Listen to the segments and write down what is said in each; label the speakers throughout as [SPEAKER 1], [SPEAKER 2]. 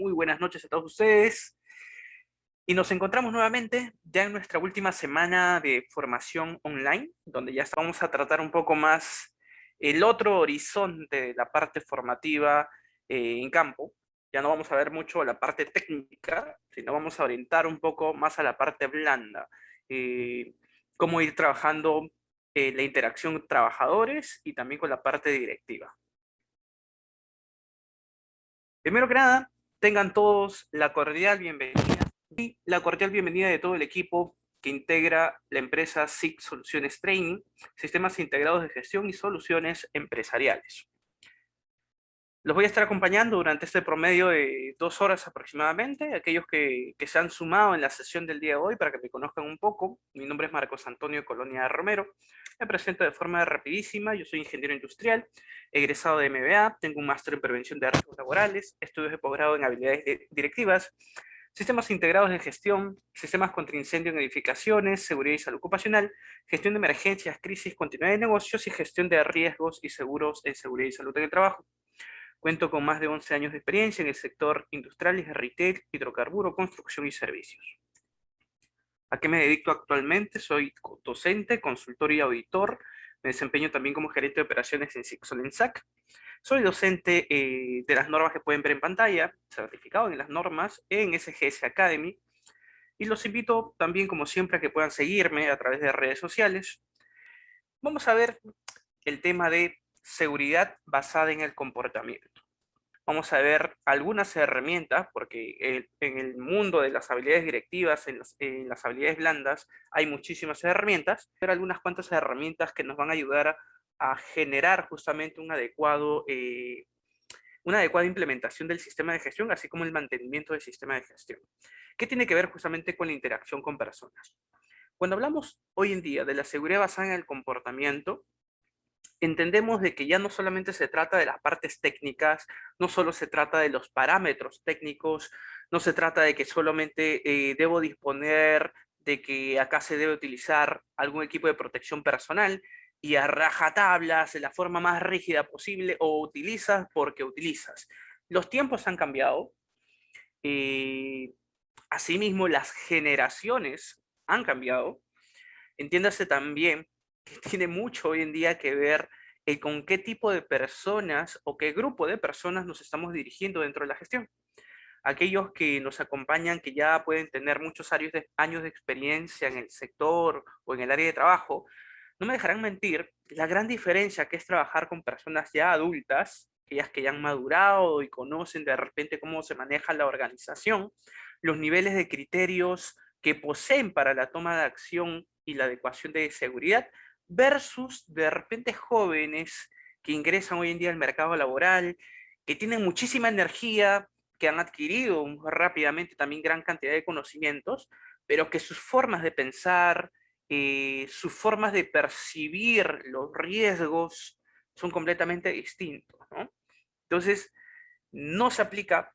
[SPEAKER 1] Muy buenas noches a todos ustedes. Y nos encontramos nuevamente ya en nuestra última semana de formación online, donde ya vamos a tratar un poco más el otro horizonte de la parte formativa en campo. Ya no vamos a ver mucho la parte técnica, sino vamos a orientar un poco más a la parte blanda. eh, Cómo ir trabajando la interacción con trabajadores y también con la parte directiva. Primero que nada, tengan todos la cordial bienvenida de todo el equipo que integra la empresa SIC Soluciones Training, Sistemas Integrados de Gestión y Soluciones Empresariales. Los voy a estar acompañando durante este promedio de 2 horas aproximadamente, aquellos que se han sumado en la sesión del día de hoy para que me conozcan un poco. Mi nombre es Marcos Antonio Colonia Romero, me presento de forma rapidísima, yo soy ingeniero industrial, egresado de MBA, tengo un máster en prevención de riesgos laborales, estudios de posgrado en habilidades directivas, sistemas integrados de gestión, sistemas contra incendio en edificaciones, seguridad y salud ocupacional, gestión de emergencias, crisis, continuidad de negocios y gestión de riesgos y seguros en seguridad y salud en el trabajo. Cuento con más de 11 años de experiencia en el sector industrial y de retail, hidrocarburo, construcción y servicios. ¿A qué me dedico actualmente? Soy docente, consultor y auditor. Me desempeño también como gerente de operaciones en SIC. Soy docente de las normas que pueden ver en pantalla, certificado en las normas en SGS Academy. Y los invito también, como siempre, a que puedan seguirme a través de redes sociales. Vamos a ver el tema de seguridad basada en el comportamiento. Vamos a ver algunas herramientas, porque en el mundo de las habilidades directivas, en las habilidades blandas, hay muchísimas herramientas, pero algunas cuantas herramientas que nos van a ayudar a generar justamente una adecuada implementación del sistema de gestión, así como el mantenimiento del sistema de gestión. ¿Qué tiene que ver justamente con la interacción con personas? Cuando hablamos hoy en día de la seguridad basada en el comportamiento, entendemos de que ya no solamente se trata de las partes técnicas, no solo se trata de los parámetros técnicos, no se trata de que solamente debo disponer de que acá se debe utilizar algún equipo de protección personal y a rajatablas de la forma más rígida posible o utilizas porque utilizas. Los tiempos han cambiado, eh, asimismo las generaciones han cambiado. Entiéndase también que tiene mucho hoy en día que ver con qué tipo de personas o qué grupo de personas nos estamos dirigiendo dentro de la gestión. Aquellos que nos acompañan, que ya pueden tener muchos años de experiencia en el sector o en el área de trabajo, no me dejarán mentir la gran diferencia que es trabajar con personas ya adultas, aquellas que ya han madurado y conocen de repente cómo se maneja la organización, los niveles de criterios que poseen para la toma de acción y la adecuación de seguridad, versus de repente jóvenes que ingresan hoy en día al mercado laboral, que tienen muchísima energía, que han adquirido rápidamente también gran cantidad de conocimientos, pero que sus formas de pensar, sus formas de percibir los riesgos son completamente distintos, ¿no? Entonces, no se aplica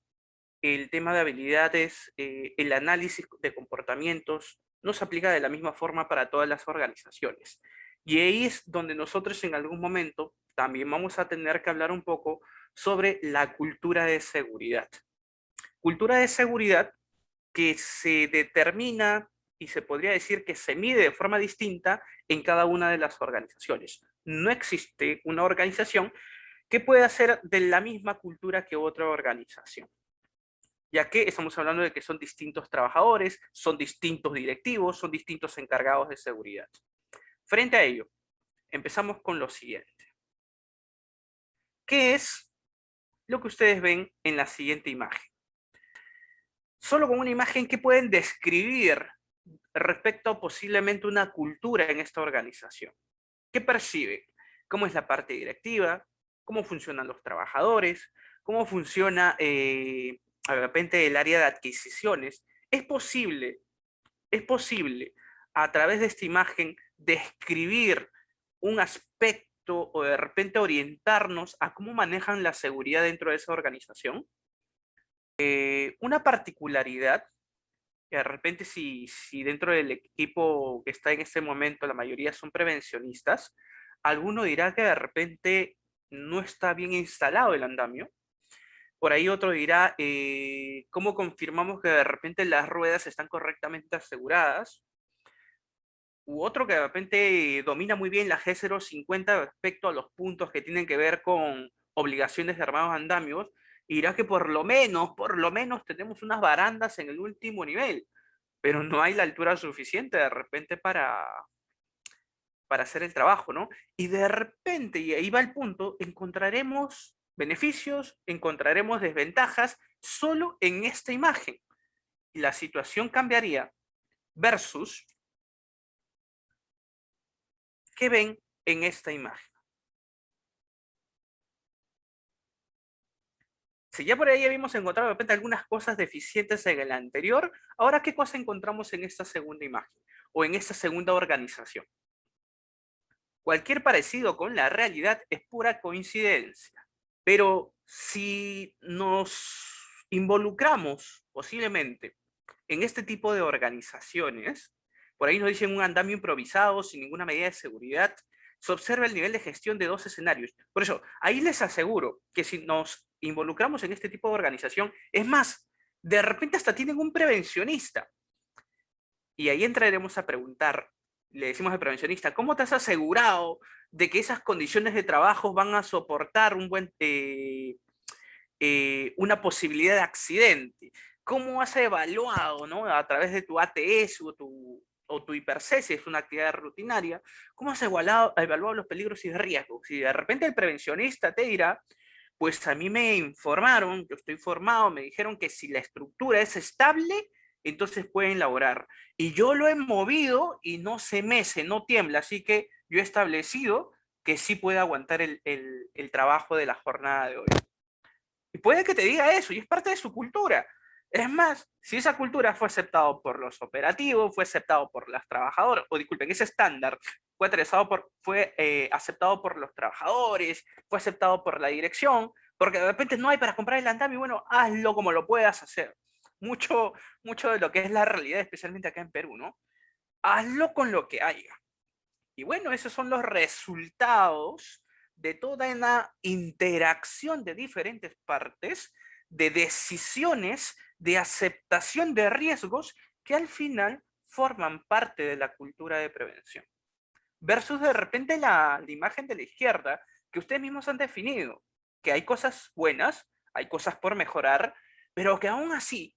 [SPEAKER 1] el tema de habilidades, el análisis de comportamientos, no se aplica de la misma forma para todas las organizaciones. Y ahí es donde nosotros en algún momento también vamos a tener que hablar un poco sobre la cultura de seguridad. Cultura de seguridad que se determina y se podría decir que se mide de forma distinta en cada una de las organizaciones. No existe una organización que pueda ser de la misma cultura que otra organización, ya que estamos hablando de que son distintos trabajadores, son distintos directivos, son distintos encargados de seguridad. Frente a ello, empezamos con lo siguiente. ¿Qué es lo que ustedes ven en la siguiente imagen? Solo con una imagen, ¿qué pueden describir respecto a posiblemente una cultura en esta organización? ¿Qué perciben? ¿Cómo es la parte directiva? ¿Cómo funcionan los trabajadores? ¿Cómo funciona de repente el área de adquisiciones? Es posible a través de esta imagen describir un aspecto o de repente orientarnos a cómo manejan la seguridad dentro de esa organización. Una particularidad, que de repente si dentro del equipo que está en este momento la mayoría son prevencionistas, alguno dirá que de repente no está bien instalado el andamio, Por ahí otro dirá, ¿cómo confirmamos que de repente las ruedas están correctamente aseguradas? U otro que de repente domina muy bien la G050 respecto a los puntos que tienen que ver con obligaciones de armados andamios, y dirá que por lo menos tenemos unas barandas en el último nivel, pero no hay la altura suficiente de repente para hacer el trabajo, ¿no? Y de repente, y ahí va el punto, encontraremos beneficios, encontraremos desventajas solo en esta imagen. Y la situación cambiaría versus qué ven en esta imagen. Si ya por ahí habíamos encontrado de repente algunas cosas deficientes en el anterior, ahora ¿qué cosa encontramos en esta segunda imagen o en esta segunda organización? Cualquier parecido con la realidad es pura coincidencia. Pero si nos involucramos posiblemente en este tipo de organizaciones, por ahí nos dicen un andamio improvisado sin ninguna medida de seguridad, se observa el nivel de gestión de dos escenarios. Por eso, ahí les aseguro que si nos involucramos en este tipo de organización, es más, de repente hasta tienen un prevencionista. Y ahí entraremos a preguntar, le decimos al prevencionista, ¿cómo te has asegurado de que esas condiciones de trabajo van a soportar una posibilidad de accidente? ¿Cómo has evaluado, ¿no? A través de tu ATS o tu IPRC, si es una actividad rutinaria, ¿cómo has evaluado los peligros y riesgos? Si de repente el prevencionista te dirá, pues a mí me informaron, yo estoy formado, me dijeron que si la estructura es estable, entonces pueden laborar. Y yo lo he movido y no se mece, no tiembla, así que yo he establecido que sí puede aguantar el trabajo de la jornada de hoy. Y puede que te diga eso, y es parte de su cultura. Es más, si esa cultura fue aceptado por los operativos, fue aceptado por las trabajadoras, o disculpen, ese estándar fue aceptado por los trabajadores, fue aceptado por la dirección, porque de repente no hay para comprar el andamio, y bueno, hazlo como lo puedas hacer. Mucho de lo que es la realidad, especialmente acá en Perú, ¿no? Hazlo con lo que haya. Y bueno, esos son los resultados de toda una interacción de diferentes partes, de decisiones, de aceptación de riesgos que al final forman parte de la cultura de prevención. Versus de repente la imagen de la izquierda que ustedes mismos han definido, que hay cosas buenas, hay cosas por mejorar, pero que aún así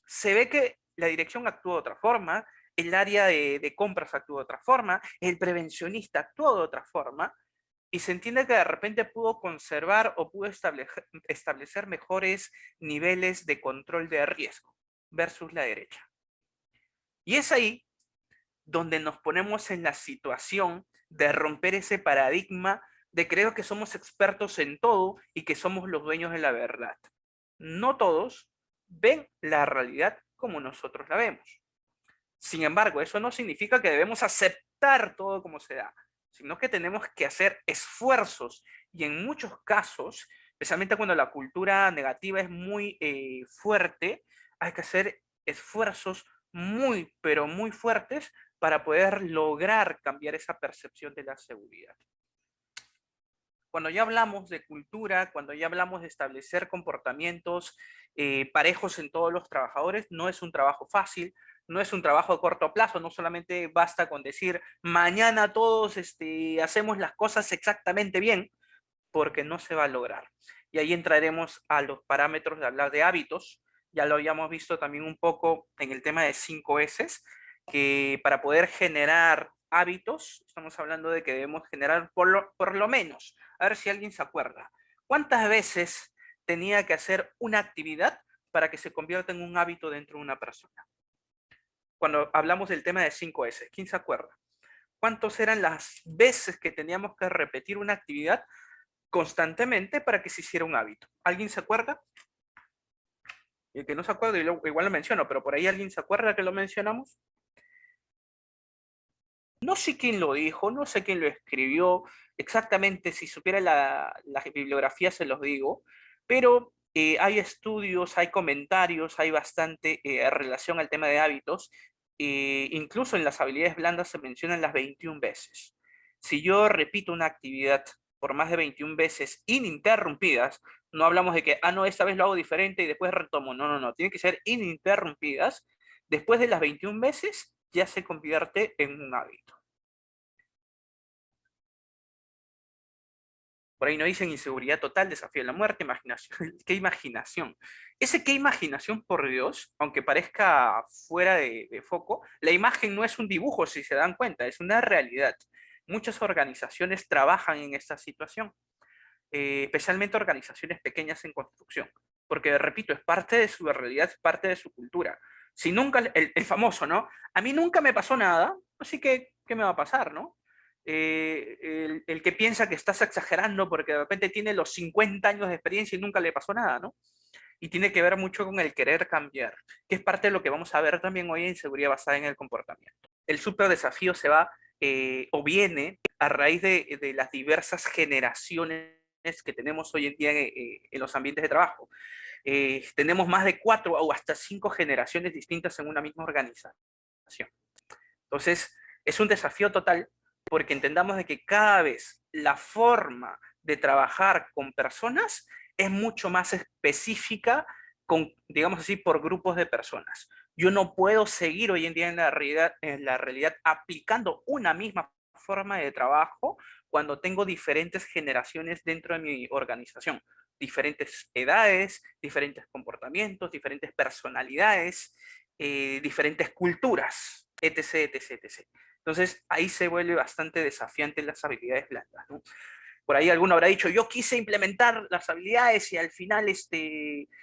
[SPEAKER 1] se ve que la dirección actúa de otra forma, el área de compras actúa de otra forma, el prevencionista actúa de otra forma, y se entiende que de repente pudo conservar o pudo establecer mejores niveles de control de riesgo versus la derecha. Y es ahí donde nos ponemos en la situación de romper ese paradigma de creer que somos expertos en todo y que somos los dueños de la verdad. No todos ven la realidad como nosotros la vemos. Sin embargo, eso no significa que debemos aceptar todo como se da, sino que tenemos que hacer esfuerzos y en muchos casos, especialmente cuando la cultura negativa es muy fuerte, hay que hacer esfuerzos muy, pero muy fuertes para poder lograr cambiar esa percepción de la seguridad. Cuando ya hablamos de cultura, cuando ya hablamos de establecer comportamientos parejos en todos los trabajadores, no es un trabajo fácil, no es un trabajo a corto plazo, no solamente basta con decir mañana todos hacemos las cosas exactamente bien, porque no se va a lograr. Y ahí entraremos a los parámetros de hablar de hábitos, ya lo habíamos visto también un poco en el tema de 5 S, que para poder generar hábitos, estamos hablando de que debemos generar por lo menos, a ver si alguien se acuerda, ¿cuántas veces tenía que hacer una actividad para que se convierta en un hábito dentro de una persona? Cuando hablamos del tema de 5 S, ¿quién se acuerda? ¿Cuántas eran las veces que teníamos que repetir una actividad constantemente para que se hiciera un hábito? ¿Alguien se acuerda? El que no se acuerda, igual lo menciono, pero por ahí alguien se acuerda que lo mencionamos. No sé quién lo dijo, no sé quién lo escribió, exactamente si supiera la bibliografía se los digo, pero hay estudios, hay comentarios, hay bastante relación al tema de hábitos, incluso en las habilidades blandas se mencionan las 21 veces. Si yo repito una actividad por más de 21 veces ininterrumpidas, no hablamos de que, no, esta vez lo hago diferente y después retomo. No, no, no. Tiene que ser ininterrumpidas. Después de las 21 veces, ya se convierte en un hábito. Por ahí no dicen inseguridad total, desafío de la muerte, imaginación. ¿Qué imaginación? Ese qué imaginación, por Dios, aunque parezca fuera de foco, la imagen no es un dibujo, si se dan cuenta, es una realidad. Muchas organizaciones trabajan en esta situación, especialmente organizaciones pequeñas en construcción, porque, repito, es parte de su realidad, es parte de su cultura. Si nunca, el famoso, ¿no? A mí nunca me pasó nada, así que, ¿qué me va a pasar, no? El que piensa que estás exagerando porque de repente tiene los 50 años de experiencia y nunca le pasó nada, ¿no? Y tiene que ver mucho con el querer cambiar, que es parte de lo que vamos a ver también hoy en seguridad basada en el comportamiento. El super desafío se va o viene a raíz de las diversas generaciones que tenemos hoy en día en los ambientes de trabajo. Tenemos más de 4 o hasta 5 generaciones distintas en una misma organización. Entonces, es un desafío total porque entendamos de que cada vez la forma de trabajar con personas es mucho más específica, con, digamos así, por grupos de personas. Yo no puedo seguir hoy en día en la realidad aplicando una misma forma de trabajo cuando tengo diferentes generaciones dentro de mi organización, diferentes edades, diferentes comportamientos, diferentes personalidades, diferentes culturas, etc, etc, etc. Entonces, ahí se vuelve bastante desafiante las habilidades blandas, ¿no? Por ahí alguno habrá dicho, yo quise implementar las habilidades y al final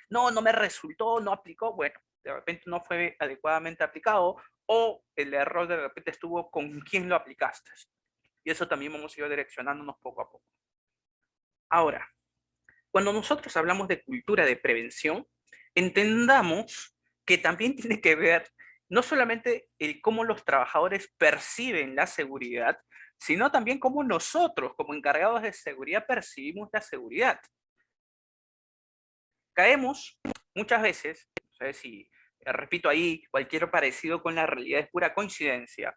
[SPEAKER 1] no me resultó, no aplicó. Bueno, de repente no fue adecuadamente aplicado o el error de repente estuvo con quién lo aplicaste. Y eso también vamos a ir direccionándonos poco a poco. Ahora, cuando nosotros hablamos de cultura de prevención, entendamos que también tiene que ver no solamente el cómo los trabajadores perciben la seguridad, sino también cómo nosotros, como encargados de seguridad, percibimos la seguridad. Caemos muchas veces, no sé si, repito ahí, cualquier parecido con la realidad es pura coincidencia.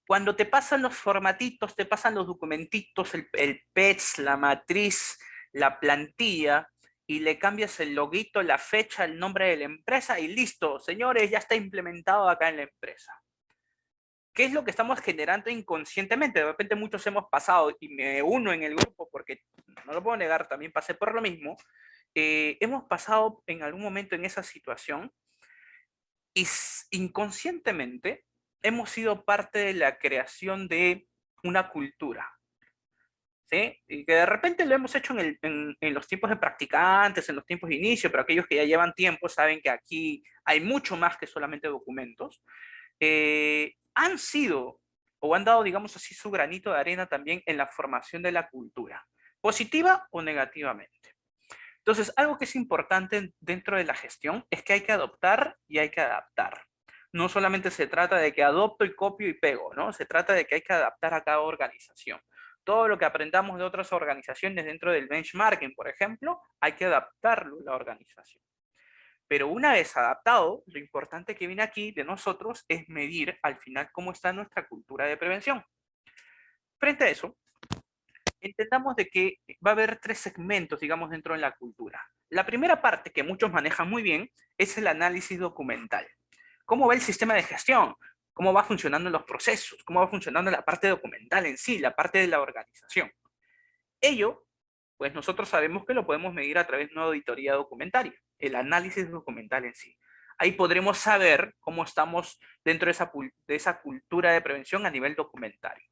[SPEAKER 1] Cuando te pasan los formatitos, te pasan los documentitos, el PETS, la matriz, la plantilla, y le cambias el loguito, la fecha, el nombre de la empresa, y listo, señores, ya está implementado acá en la empresa. ¿Qué es lo que estamos generando inconscientemente? De repente muchos hemos pasado, y me uno en el grupo porque, no lo puedo negar, también pasé por lo mismo, hemos pasado en algún momento en esa situación y inconscientemente hemos sido parte de la creación de una cultura, ¿sí? Y que de repente lo hemos hecho en los tiempos de practicantes, en los tiempos de inicio, pero aquellos que ya llevan tiempo saben que aquí hay mucho más que solamente documentos. Han sido o han dado, digamos así, su granito de arena también en la formación de la cultura, positiva o negativamente. Entonces, algo que es importante dentro de la gestión es que hay que adoptar y hay que adaptar. No solamente se trata de que adopto y copio y pego, ¿no? Se trata de que hay que adaptar a cada organización. Todo lo que aprendamos de otras organizaciones dentro del benchmarking, por ejemplo, hay que adaptarlo a la organización. Pero una vez adaptado, lo importante que viene aquí de nosotros es medir al final cómo está nuestra cultura de prevención. Frente a eso, entendamos de que va a haber 3 segmentos, digamos, dentro de la cultura. La primera parte, que muchos manejan muy bien, es el análisis documental. ¿Cómo va el sistema de gestión? ¿Cómo va funcionando los procesos? ¿Cómo va funcionando la parte documental en sí, la parte de la organización? Ello, pues nosotros sabemos que lo podemos medir a través de una auditoría documentaria, el análisis documental en sí. Ahí podremos saber cómo estamos dentro de esa cultura de prevención a nivel documentario.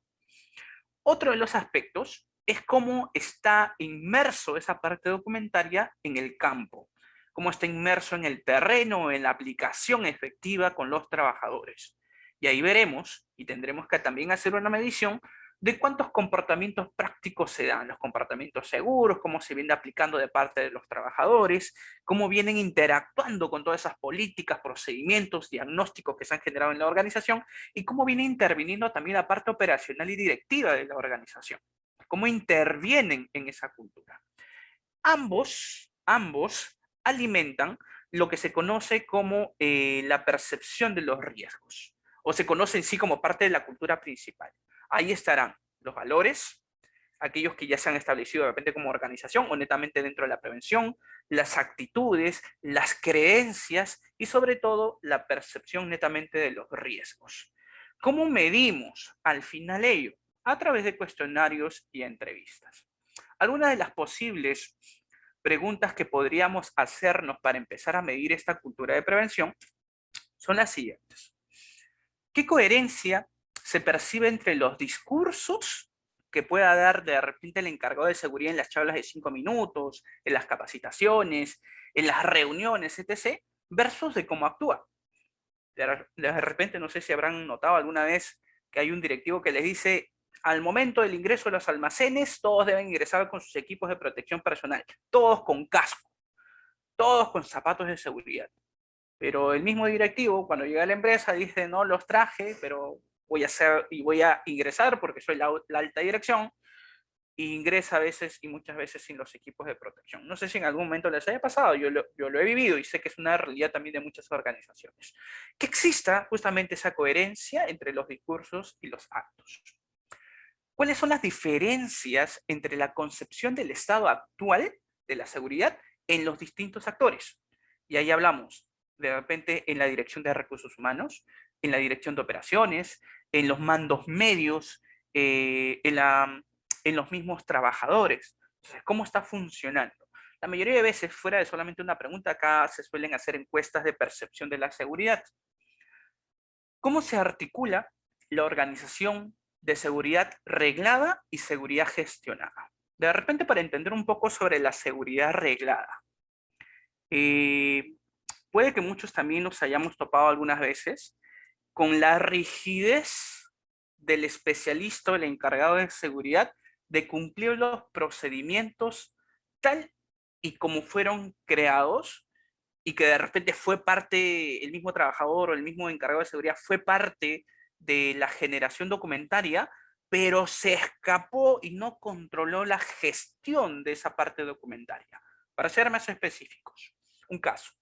[SPEAKER 1] Otro de los aspectos es cómo está inmerso esa parte documentaria en el campo, cómo está inmerso en el terreno, en la aplicación efectiva con los trabajadores. Y ahí veremos, y tendremos que también hacer una medición de cuántos comportamientos prácticos se dan, los comportamientos seguros, cómo se viene aplicando de parte de los trabajadores, cómo vienen interactuando con todas esas políticas, procedimientos, diagnósticos que se han generado en la organización y cómo viene interviniendo también la parte operacional y directiva de la organización, cómo intervienen en esa cultura. Ambos alimentan lo que se conoce como la percepción de los riesgos, o se conoce en sí como parte de la cultura principal. Ahí estarán los valores, aquellos que ya se han establecido de repente como organización o netamente dentro de la prevención, las actitudes, las creencias y sobre todo la percepción netamente de los riesgos. ¿Cómo medimos al final ello? A través de cuestionarios y entrevistas. Algunas de las posibles preguntas que podríamos hacernos para empezar a medir esta cultura de prevención son las siguientes. ¿Qué coherencia se percibe entre los discursos que pueda dar de repente el encargado de seguridad en las charlas de 5 minutos, en las capacitaciones, en las reuniones, etc., versus de cómo actúa? De repente, no sé si habrán notado alguna vez que hay un directivo que les dice, al momento del ingreso a los almacenes, todos deben ingresar con sus equipos de protección personal, todos con casco, todos con zapatos de seguridad. Pero el mismo directivo, cuando llega a la empresa, dice, no los traje, pero voy a hacer y voy a ingresar porque soy la alta dirección, y ingresa a veces y muchas veces sin los equipos de protección. No sé si en algún momento les haya pasado, yo lo he vivido y sé que es una realidad también de muchas organizaciones. Que exista justamente esa coherencia entre los discursos y los actos. ¿Cuáles son las diferencias entre la concepción del estado actual de la seguridad en los distintos actores? Y ahí hablamos de repente en la dirección de recursos humanos, en la dirección de operaciones, en los mandos medios, en los mismos trabajadores. Entonces, ¿cómo está funcionando? La mayoría de veces, fuera de solamente una pregunta, acá se suelen hacer encuestas de percepción de la seguridad. ¿Cómo se articula la organización de seguridad reglada y seguridad gestionada? De repente, para entender un poco sobre la seguridad reglada. Puede que muchos también nos hayamos topado algunas veces con la rigidez del especialista o el encargado de seguridad de cumplir los procedimientos tal y como fueron creados, y que de repente fue parte, el mismo trabajador o el mismo encargado de seguridad fue parte de la generación documentaria, pero se escapó y no controló la gestión de esa parte documentaria. Para ser más específicos, un caso,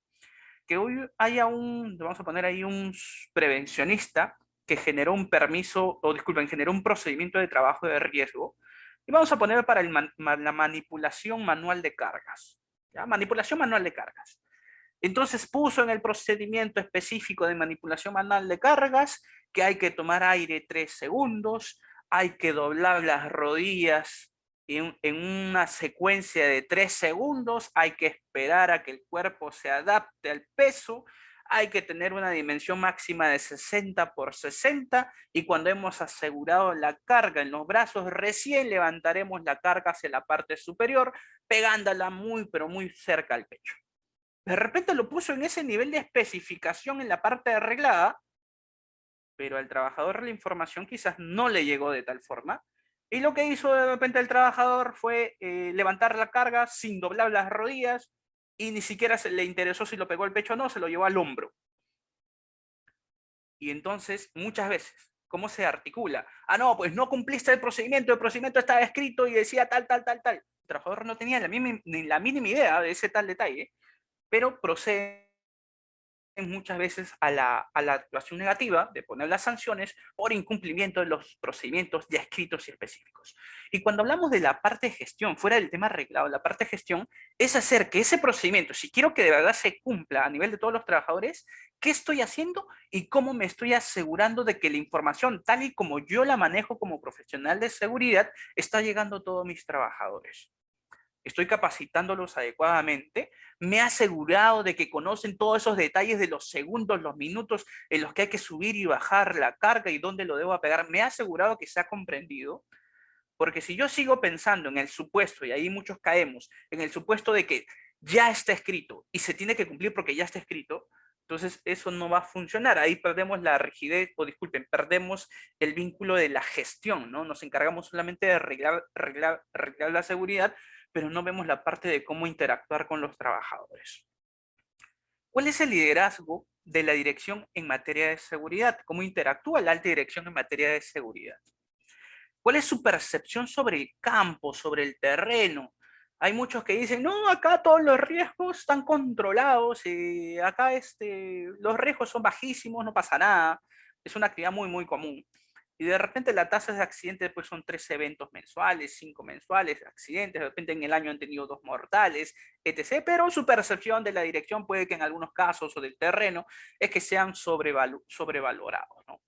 [SPEAKER 1] que hoy haya vamos a poner ahí un prevencionista que generó un permiso, o disculpen, generó un procedimiento de trabajo de riesgo, y vamos a poner para la manipulación manual de cargas. ¿Ya? Manipulación manual de cargas. Entonces puso en el procedimiento específico de manipulación manual de cargas que hay que tomar aire 3 segundos, hay que doblar las rodillas en una secuencia de 3 segundos, hay que esperar a que el cuerpo se adapte al peso, hay que tener una dimensión máxima de 60 por 60 y cuando hemos asegurado la carga en los brazos, recién levantaremos la carga hacia la parte superior, pegándola muy, pero muy cerca al pecho. De repente lo puso en ese nivel de especificación en la parte arreglada, pero al trabajador la información quizás no le llegó de tal forma. Y lo que hizo de repente el trabajador fue levantar la carga sin doblar las rodillas y ni siquiera se le interesó si lo pegó al pecho o no, se lo llevó al hombro. Y entonces, muchas veces, ¿cómo se articula? Ah, no, pues no cumpliste el procedimiento estaba escrito y decía tal, tal, tal, tal. El trabajador no tenía ni la mínima idea de ese tal detalle, pero procede muchas veces a la actuación negativa de poner las sanciones por incumplimiento de los procedimientos ya escritos y específicos. Y cuando hablamos de la parte de gestión, fuera del tema arreglado, la parte de gestión es hacer que ese procedimiento, si quiero que de verdad se cumpla a nivel de todos los trabajadores, ¿qué estoy haciendo y cómo me estoy asegurando de que la información, tal y como yo la manejo como profesional de seguridad, está llegando a todos mis trabajadores? Estoy capacitándolos adecuadamente, me he asegurado de que conocen todos esos detalles de los segundos, los minutos en los que hay que subir y bajar la carga y dónde lo debo pegar, me he asegurado que se ha comprendido, porque si yo sigo pensando en el supuesto, y ahí muchos caemos, en el supuesto de que ya está escrito y se tiene que cumplir porque ya está escrito, entonces eso no va a funcionar, ahí perdemos la rigidez, o disculpen, perdemos el vínculo de la gestión, ¿no? Nos encargamos solamente de arreglar la seguridad, pero no vemos la parte de cómo interactuar con los trabajadores. ¿Cuál es el liderazgo de la dirección en materia de seguridad? ¿Cómo interactúa la alta dirección en materia de seguridad? ¿Cuál es su percepción sobre el campo, sobre el terreno? Hay muchos que dicen, no, acá todos los riesgos están controlados, acá los riesgos son bajísimos, no pasa nada. Es una actividad muy, muy común. Y de repente la tasa de accidentes pues son 3 eventos mensuales, 5 mensuales, accidentes, de repente en el año han tenido 2 mortales, etc. Pero su percepción de la dirección puede que en algunos casos o del terreno es que sean sobrevalorados, ¿no?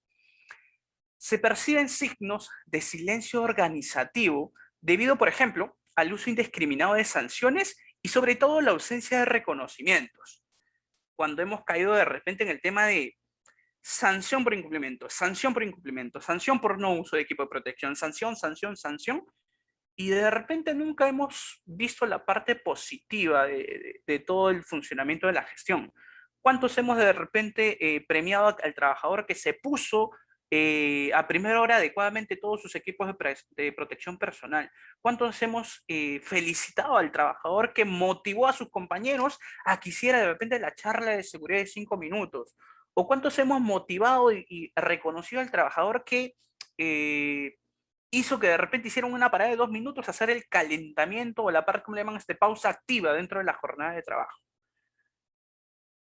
[SPEAKER 1] Se perciben signos de silencio organizativo debido, por ejemplo, al uso indiscriminado de sanciones y sobre todo la ausencia de reconocimientos. Cuando hemos caído de repente en el tema de sanción por incumplimiento, sanción por incumplimiento, sanción por no uso de equipo de protección, sanción, sanción, sanción, y de repente nunca hemos visto la parte positiva de todo el funcionamiento de la gestión. ¿Cuántos hemos de repente premiado al trabajador que se puso a primera hora adecuadamente todos sus equipos de protección personal? ¿Cuántos hemos felicitado al trabajador que motivó a sus compañeros a que hiciera de repente la charla de seguridad de 5 minutos? ¿O cuántos hemos motivado y reconocido al trabajador que hizo que de repente hicieran una parada de 2 minutos, hacer el calentamiento o la parte, como le llaman, pausa activa dentro de la jornada de trabajo?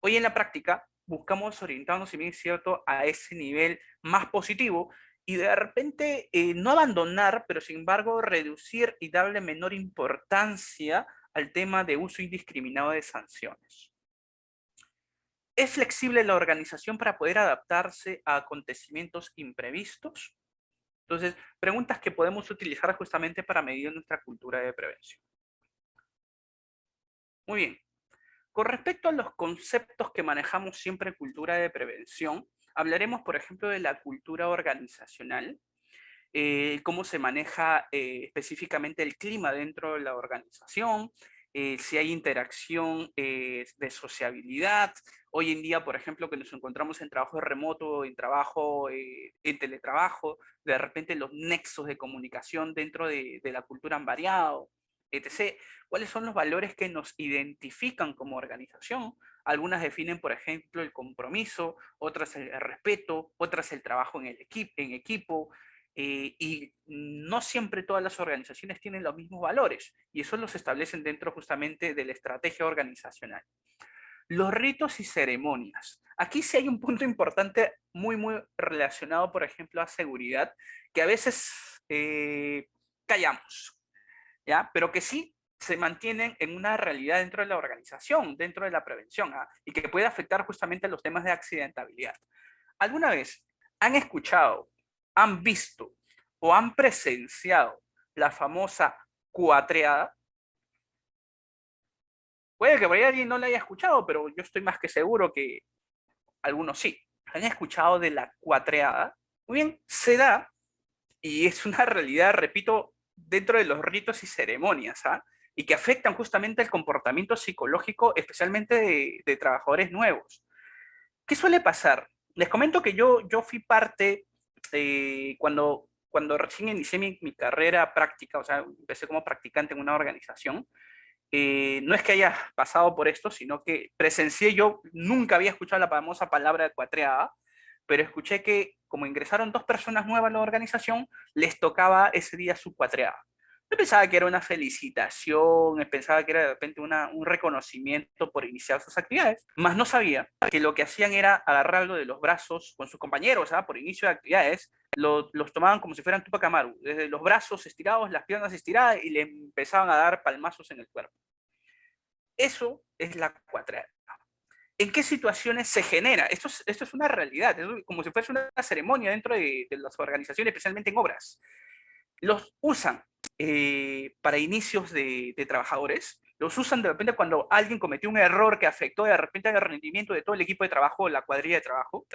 [SPEAKER 1] Hoy en la práctica buscamos orientarnos, si bien es cierto, a ese nivel más positivo y de repente no abandonar, pero sin embargo reducir y darle menor importancia al tema de uso indiscriminado de sanciones. ¿Es flexible la organización para poder adaptarse a acontecimientos imprevistos? Entonces, preguntas que podemos utilizar justamente para medir nuestra cultura de prevención. Muy bien. Con respecto a los conceptos que manejamos siempre en cultura de prevención, hablaremos, por ejemplo, de la cultura organizacional, cómo se maneja específicamente el clima dentro de la organización, si hay interacción de sociabilidad. Hoy en día, por ejemplo, que nos encontramos en trabajo remoto, en trabajo, en teletrabajo, de repente los nexos de comunicación dentro de la cultura han variado, etc. ¿Cuáles son los valores que nos identifican como organización? Algunas definen, por ejemplo, el compromiso, otras el respeto, otras el trabajo en equipo, y no siempre todas las organizaciones tienen los mismos valores, y eso los establecen dentro justamente de la estrategia organizacional. Los ritos y ceremonias. Aquí sí hay un punto importante muy relacionado, por ejemplo, a seguridad, que a veces callamos, ¿ya? Pero que sí se mantienen en una realidad dentro de la organización, dentro de la prevención, ¿ah? Y que puede afectar justamente a los temas de accidentabilidad. ¿Alguna vez han escuchado, han visto o han presenciado la famosa cuatreada? Puede que por ahí alguien no la haya escuchado, pero yo estoy más que seguro que algunos sí. ¿Han escuchado de la cuatreada? Muy bien, se da, y es una realidad, repito, dentro de los ritos y ceremonias, ¿ah? Y que afectan justamente el comportamiento psicológico, especialmente de trabajadores nuevos. ¿Qué suele pasar? Les comento que yo fui parte, cuando recién inicié mi carrera práctica, o sea, empecé como practicante en una organización. No es que haya pasado por esto, sino que presencié, yo nunca había escuchado la famosa palabra de cuatreada, pero escuché que como ingresaron 2 personas nuevas a la organización, les tocaba ese día su cuatreada. Yo pensaba que era una felicitación, pensaba que era de repente un reconocimiento por iniciar sus actividades, mas no sabía que lo que hacían era agarrarlo de los brazos con sus compañeros, ¿ah? Por inicio de actividades, los tomaban como si fueran Tupac Amaru, desde los brazos estirados, las piernas estiradas, y le empezaban a dar palmazos en el cuerpo. Eso es la cuatreada. ¿En qué situaciones se genera? Esto es una realidad, es como si fuese una ceremonia dentro de las organizaciones, especialmente en obras. Los usan para inicios de trabajadores, los usan de repente cuando alguien cometió un error que afectó de repente el rendimiento de todo el equipo de trabajo, la cuadrilla de trabajo.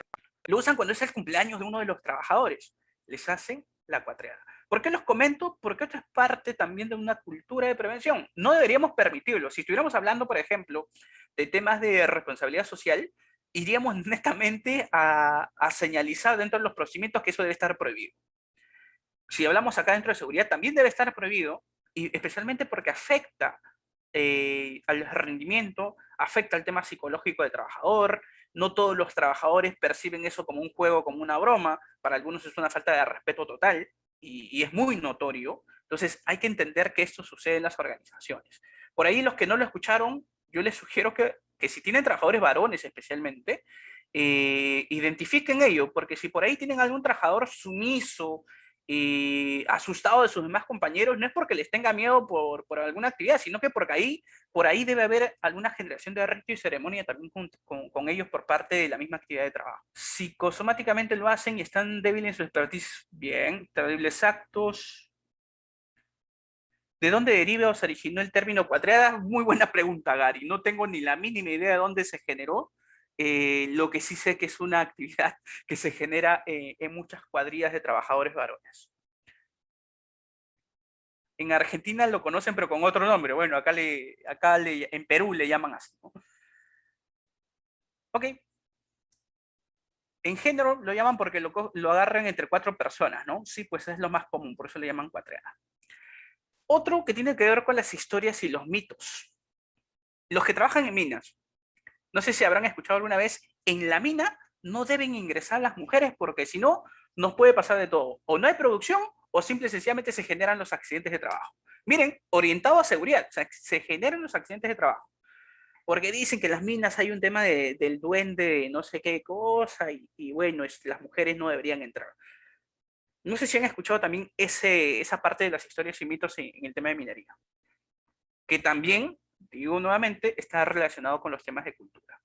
[SPEAKER 1] Lo usan cuando es el cumpleaños de uno de los trabajadores. Les hacen la cuatreada. ¿Por qué los comento? Porque esto es parte también de una cultura de prevención. No deberíamos permitirlo. Si estuviéramos hablando, por ejemplo, de temas de responsabilidad social, iríamos netamente a señalizar dentro de los procedimientos que eso debe estar prohibido. Si hablamos acá dentro de seguridad, también debe estar prohibido, y especialmente porque afecta al rendimiento, afecta al tema psicológico del trabajador. No todos los trabajadores perciben eso como un juego, como una broma. Para algunos es una falta de respeto total y es muy notorio. Entonces hay que entender que esto sucede en las organizaciones. Por ahí los que no lo escucharon, yo les sugiero que si tienen trabajadores varones especialmente, identifiquen ello, porque si por ahí tienen algún trabajador sumiso, asustado de sus demás compañeros, no es porque les tenga miedo por alguna actividad, sino que porque por ahí debe haber alguna generación de rito y ceremonia también con ellos por parte de la misma actividad de trabajo. Psicosomáticamente lo hacen y están débiles en su expertise. Bien, terribles actos. ¿De dónde deriva o se originó el término cuadriada? Muy buena pregunta, Gary. No tengo ni la mínima idea de dónde se generó. Lo que sí sé que es una actividad que se genera en muchas cuadrillas de trabajadores varones. En Argentina lo conocen, pero con otro nombre. Bueno, en Perú le llaman así, ¿no? Ok. En género lo llaman porque lo agarran entre 4 personas, ¿no? Sí, pues es lo más común, por eso le llaman cuadriada. Otro que tiene que ver con las historias y los mitos. Los que trabajan en minas, no sé si habrán escuchado alguna vez, en la mina no deben ingresar las mujeres porque si no, nos puede pasar de todo. O no hay producción o simple y sencillamente se generan los accidentes de trabajo. Miren, orientado a seguridad, o sea, se generan los accidentes de trabajo. Porque dicen que en las minas hay un tema del duende, no sé qué cosa, y bueno, las mujeres no deberían entrar. No sé si han escuchado también esa parte de las historias y mitos en el tema de minería, que también, digo nuevamente, está relacionado con los temas de cultura.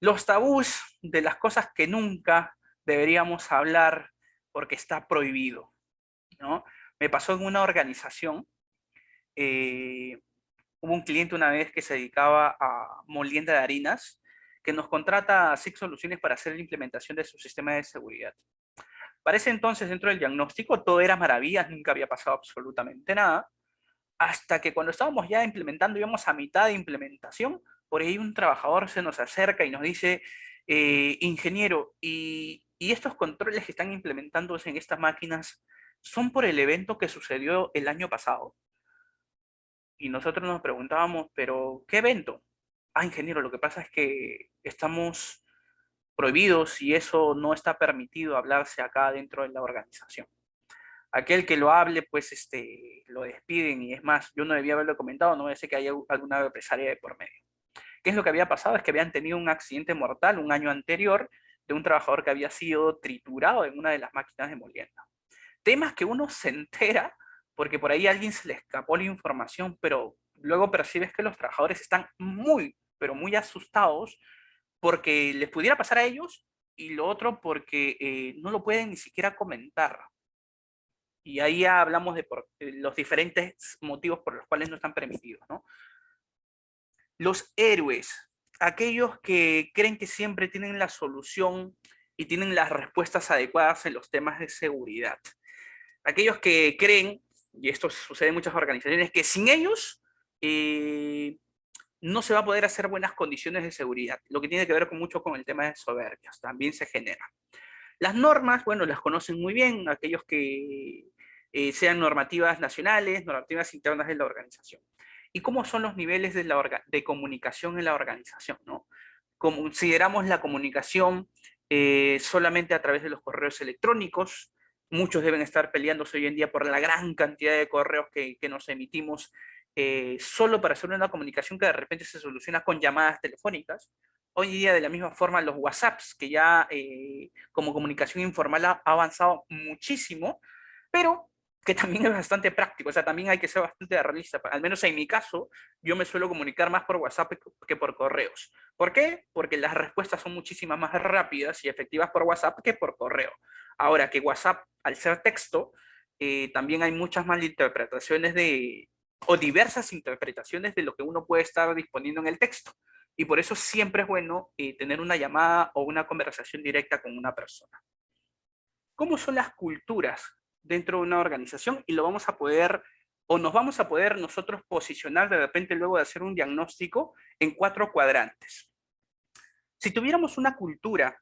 [SPEAKER 1] Los tabús de las cosas que nunca deberíamos hablar porque está prohibido, ¿no? Me pasó en una organización, hubo un cliente una vez que se dedicaba a molienda de harinas, que nos contrata a SIC Soluciones para hacer la implementación de su sistema de seguridad. Para ese entonces, dentro del diagnóstico, todo era maravillas, nunca había pasado absolutamente nada, hasta que cuando estábamos ya implementando, íbamos a mitad de implementación, por ahí un trabajador se nos acerca y nos dice, ingeniero, y estos controles que están implementándose en estas máquinas son por el evento que sucedió el año pasado. Y nosotros nos preguntábamos, pero ¿qué evento? Ah, ingeniero, lo que pasa es que estamos prohibidos y eso no está permitido hablarse acá dentro de la organización. Aquel que lo hable, pues lo despiden y es más, yo no debía haberlo comentado, no voy a decir que haya alguna represalia de por medio. ¿Qué es lo que había pasado? Es que habían tenido un accidente mortal un año anterior de un trabajador que había sido triturado en una de las máquinas de molienda. Temas que uno se entera porque por ahí a alguien se le escapó la información, pero luego percibes que los trabajadores están muy, pero muy asustados porque les pudiera pasar a ellos y lo otro porque no lo pueden ni siquiera comentar. Y ahí ya hablamos de los diferentes motivos por los cuales no están permitidos, ¿no? Los héroes, aquellos que creen que siempre tienen la solución y tienen las respuestas adecuadas en los temas de seguridad. Aquellos que creen, y esto sucede en muchas organizaciones, que sin ellos no se va a poder hacer buenas condiciones de seguridad, lo que tiene que ver mucho con el tema de soberbias, también se genera. Las normas, bueno, las conocen muy bien aquellos que sean normativas nacionales, normativas internas de la organización. ¿Y cómo son los niveles de comunicación en la organización, ¿no? Consideramos la comunicación solamente a través de los correos electrónicos. Muchos deben estar peleándose hoy en día por la gran cantidad de correos que nos emitimos solo para hacer una comunicación que de repente se soluciona con llamadas telefónicas. Hoy en día, de la misma forma, los WhatsApps, que ya como comunicación informal ha avanzado muchísimo, pero que también es bastante práctico, o sea, también hay que ser bastante realista. Al menos en mi caso, yo me suelo comunicar más por WhatsApp que por correos. ¿Por qué? Porque las respuestas son muchísimas más rápidas y efectivas por WhatsApp que por correo. Ahora que WhatsApp, al ser texto, también hay muchas malinterpretaciones o diversas interpretaciones de lo que uno puede estar disponiendo en el texto. Y por eso siempre es bueno tener una llamada o una conversación directa con una persona. ¿Cómo son las culturas dentro de una organización? Y lo vamos a poder, o nos vamos a poder nosotros posicionar de repente luego de hacer un diagnóstico en 4 cuadrantes. Si tuviéramos una cultura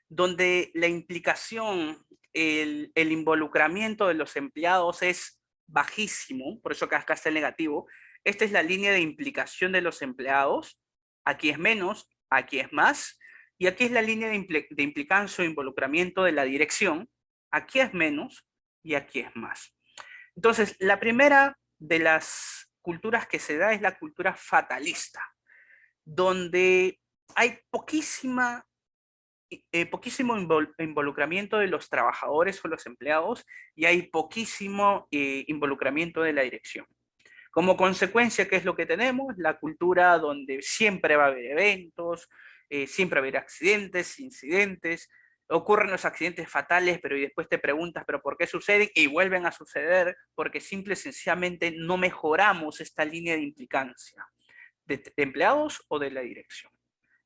[SPEAKER 1] donde la implicación, el involucramiento de los empleados es bajísimo, por eso acá está el negativo, esta es la línea de implicación de los empleados, aquí es menos, aquí es más, y aquí es la línea de implicancia o involucramiento de la dirección, aquí es menos y aquí es más. Entonces, la primera de las culturas que se da es la cultura fatalista, donde hay poquísimo involucramiento de los trabajadores o los empleados y hay poquísimo involucramiento de la dirección. Como consecuencia, ¿qué es lo que tenemos? La cultura donde siempre va a haber eventos, siempre va a haber accidentes, incidentes, ocurren los accidentes fatales, pero y después te preguntas, ¿pero por qué suceden? Y vuelven a suceder porque simple y sencillamente no mejoramos esta línea de implicancia de empleados o de la dirección.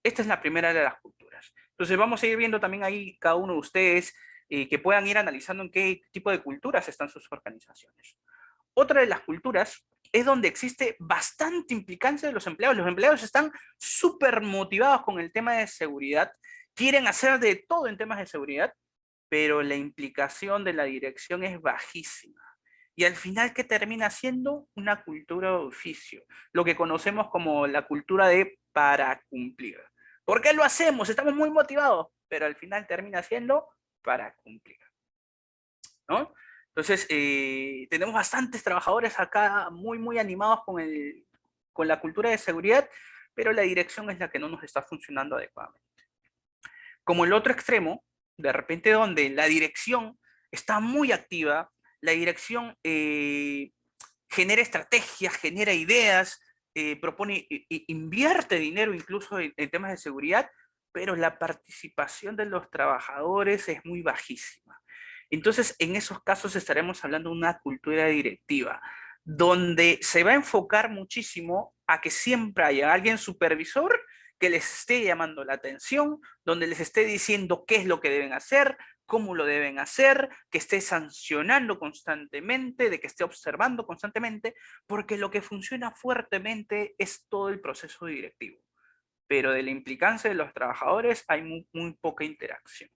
[SPEAKER 1] Esta es la primera de las culturas. Entonces vamos a ir viendo también ahí cada uno de ustedes que puedan ir analizando en qué tipo de culturas están sus organizaciones. Otra de las culturas es donde existe bastante implicancia de los empleados. Los empleados están súper motivados con el tema de seguridad, quieren hacer de todo en temas de seguridad, pero la implicación de la dirección es bajísima. Y al final, ¿qué termina siendo? Una cultura de oficio, lo que conocemos como la cultura de para cumplir. ¿Por qué lo hacemos? Estamos muy motivados, pero al final termina siendo para cumplir, ¿no? Entonces, tenemos bastantes trabajadores acá muy animados con la cultura de seguridad, pero la dirección es la que no nos está funcionando adecuadamente. Como el otro extremo, de repente donde la dirección está muy activa, la dirección genera estrategias, genera ideas, propone, invierte dinero incluso en temas de seguridad, pero la participación de los trabajadores es muy bajísima. Entonces, en esos casos estaremos hablando de una cultura directiva, donde se va a enfocar muchísimo a que siempre haya alguien supervisor que les esté llamando la atención, donde les esté diciendo qué es lo que deben hacer, cómo lo deben hacer, que esté sancionando constantemente, de que esté observando constantemente, porque lo que funciona fuertemente es todo el proceso directivo. Pero de la implicancia de los trabajadores hay muy poca interacción.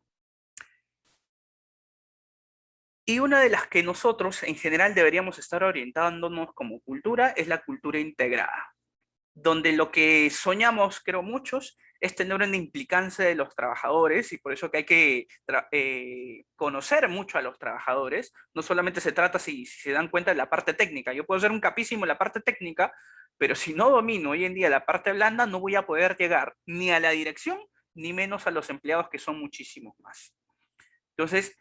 [SPEAKER 1] Y una de las que nosotros en general deberíamos estar orientándonos como cultura es la cultura integrada, donde lo que soñamos, creo muchos, es tener una implicancia de los trabajadores y por eso que hay que conocer mucho a los trabajadores. No solamente se trata, si se dan cuenta, de la parte técnica. Yo puedo ser un capísimo en la parte técnica, pero si no domino hoy en día la parte blanda, no voy a poder llegar ni a la dirección, ni menos a los empleados, que son muchísimos más. Entonces,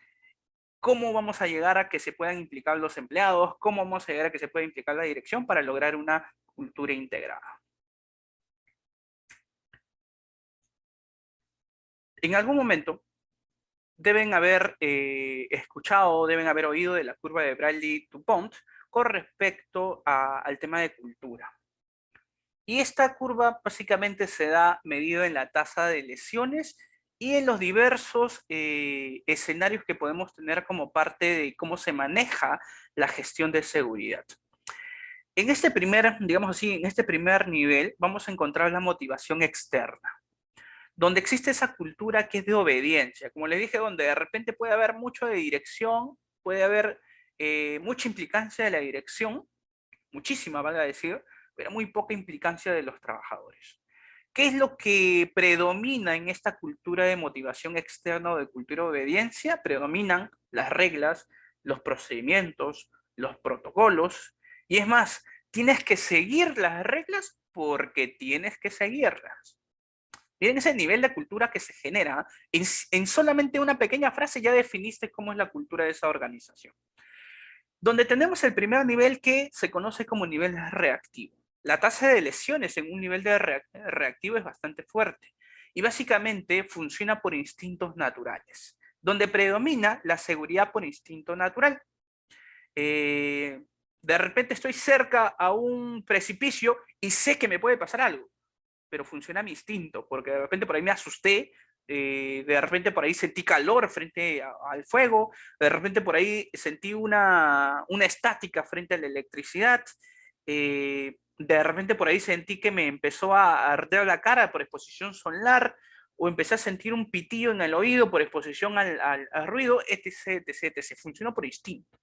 [SPEAKER 1] ¿cómo vamos a llegar a que se puedan implicar los empleados? ¿Cómo vamos a llegar a que se pueda implicar la dirección para lograr una cultura integrada? En algún momento deben haber escuchado, deben haber oído de la curva de Bradley-Dupont con respecto al tema de cultura. Y esta curva básicamente se da medido en la tasa de lesiones y en los diversos escenarios que podemos tener como parte de cómo se maneja la gestión de seguridad. En este primer, digamos así, en este primer nivel vamos a encontrar la motivación externa, donde existe esa cultura que es de obediencia, como les dije, donde de repente puede haber mucho de dirección, puede haber mucha implicancia de la dirección, muchísima, valga decir, pero muy poca implicancia de los trabajadores. ¿Qué es lo que predomina en esta cultura de motivación externa o de cultura de obediencia? Predominan las reglas, los procedimientos, los protocolos, y es más, tienes que seguir las reglas porque tienes que seguirlas. Miren ese nivel de cultura que se genera. En solamente una pequeña frase ya definiste cómo es la cultura de esa organización. Donde tenemos el primer nivel que se conoce como nivel reactivo. La tasa de lesiones en un nivel de reactivo es bastante fuerte y básicamente funciona por instintos naturales, donde predomina la seguridad por instinto natural. De repente estoy cerca a un precipicio y sé que me puede pasar algo, pero funciona mi instinto, porque de repente por ahí me asusté, de repente por ahí sentí calor frente al fuego, de repente por ahí sentí una estática frente a la electricidad, de repente por ahí sentí que me empezó a arder la cara por exposición solar, o empecé a sentir un pitillo en el oído por exposición al ruido, etc, etc, etc. Funcionó por instinto.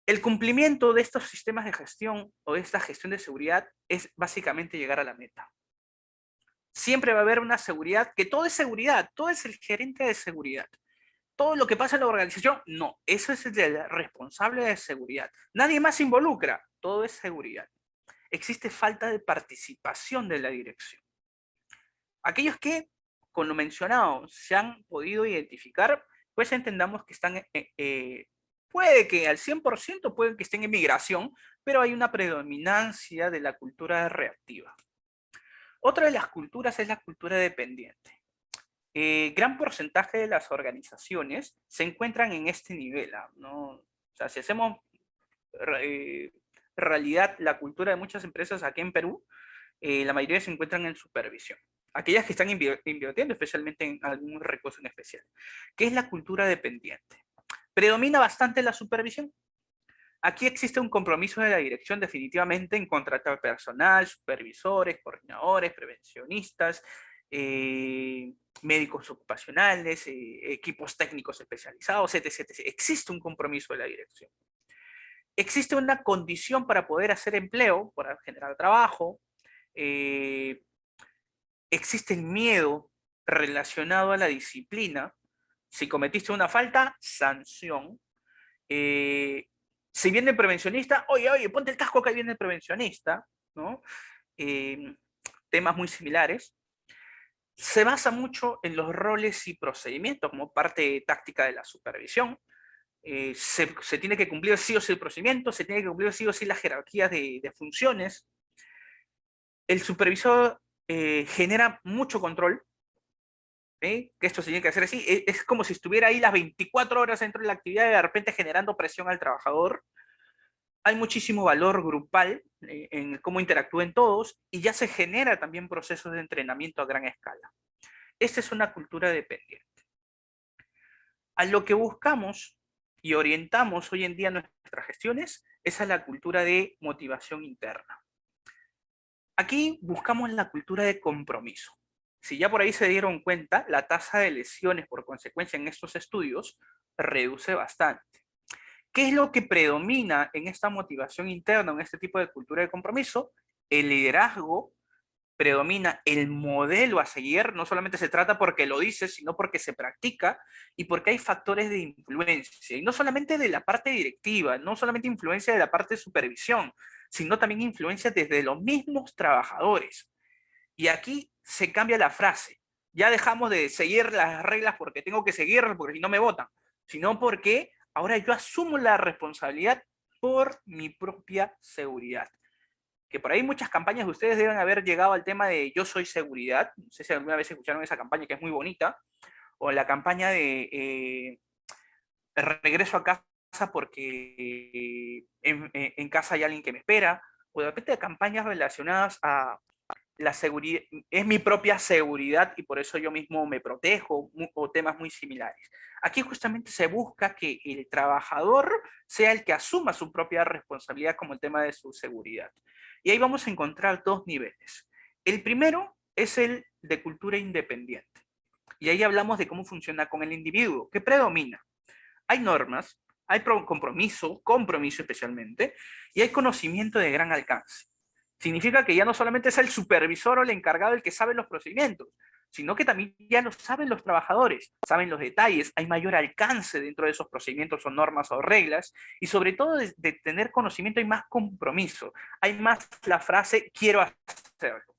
[SPEAKER 1] El cumplimiento de estos sistemas de gestión o de esta gestión de seguridad es básicamente llegar a la meta. Siempre va a haber una seguridad, que todo es seguridad, todo es el gerente de seguridad. Todo lo que pasa en la organización, no, eso es el responsable de seguridad. Nadie más se involucra, todo es seguridad. Existe falta de participación de la dirección. Aquellos que, con lo mencionado, se han podido identificar, pues entendamos que están, puede que al 100% puede que estén en migración, pero hay una predominancia de la cultura reactiva. Otra de las culturas es la cultura dependiente. Gran porcentaje de las organizaciones se encuentran en este nivel, ¿no? O sea, si hacemos realidad la cultura de muchas empresas aquí en Perú, la mayoría se encuentran en supervisión. Aquellas que están invirtiendo especialmente en algún recurso en especial. ¿Qué es la cultura dependiente? Predomina bastante la supervisión. Aquí existe un compromiso de la dirección definitivamente en contratar personal, supervisores, coordinadores, prevencionistas, médicos ocupacionales, equipos técnicos especializados, etc, etc. Existe un compromiso de la dirección. Existe una condición para poder hacer empleo, para generar trabajo. Existe el miedo relacionado a la disciplina. Si cometiste una falta, sanción. Si viene el prevencionista, oye, ponte el casco que ahí viene el prevencionista, ¿no? Temas muy similares. Se basa mucho en los roles y procedimientos como parte táctica de la supervisión. Se tiene que cumplir sí o sí el procedimiento, se tiene que cumplir sí o sí la jerarquía de funciones. El supervisor genera mucho control, que esto se tiene que hacer así, es como si estuviera ahí las 24 horas dentro de la actividad y de repente generando presión al trabajador. Hay muchísimo valor grupal en cómo interactúen todos y ya se genera también procesos de entrenamiento a gran escala. Esta es una cultura dependiente. A lo que buscamos y orientamos hoy en día nuestras gestiones es a la cultura de motivación interna. Aquí buscamos la cultura de compromiso. Si ya por ahí se dieron cuenta, la tasa de lesiones por consecuencia en estos estudios reduce bastante. ¿Qué es lo que predomina en esta motivación interna, en este tipo de cultura de compromiso? El liderazgo, predomina el modelo a seguir, no solamente se trata porque lo dices, sino porque se practica y porque hay factores de influencia, y no solamente de la parte directiva, no solamente influencia de la parte de supervisión, sino también influencia desde los mismos trabajadores. Y aquí se cambia la frase. Ya dejamos de seguir las reglas porque tengo que seguirlas, porque si no me votan, sino porque ahora yo asumo la responsabilidad por mi propia seguridad. Que por ahí muchas campañas de ustedes deben haber llegado al tema de Yo Soy Seguridad. No sé si alguna vez escucharon esa campaña que es muy bonita. O la campaña de regreso a casa porque en casa hay alguien que me espera. O de repente campañas relacionadas a la seguridad, es mi propia seguridad y por eso yo mismo me protejo, o temas muy similares. Aquí justamente se busca que el trabajador sea el que asuma su propia responsabilidad como el tema de su seguridad. Y ahí vamos a encontrar dos niveles. El primero es el de cultura independiente. Y ahí hablamos de cómo funciona con el individuo. ¿Qué predomina? Hay normas, hay compromiso especialmente, y hay conocimiento de gran alcance. Significa que ya no solamente es el supervisor o el encargado el que sabe los procedimientos, sino que también ya lo saben los trabajadores, saben los detalles, hay mayor alcance dentro de esos procedimientos o normas o reglas, y sobre todo de tener conocimiento hay más compromiso, hay más la frase quiero hacerlo,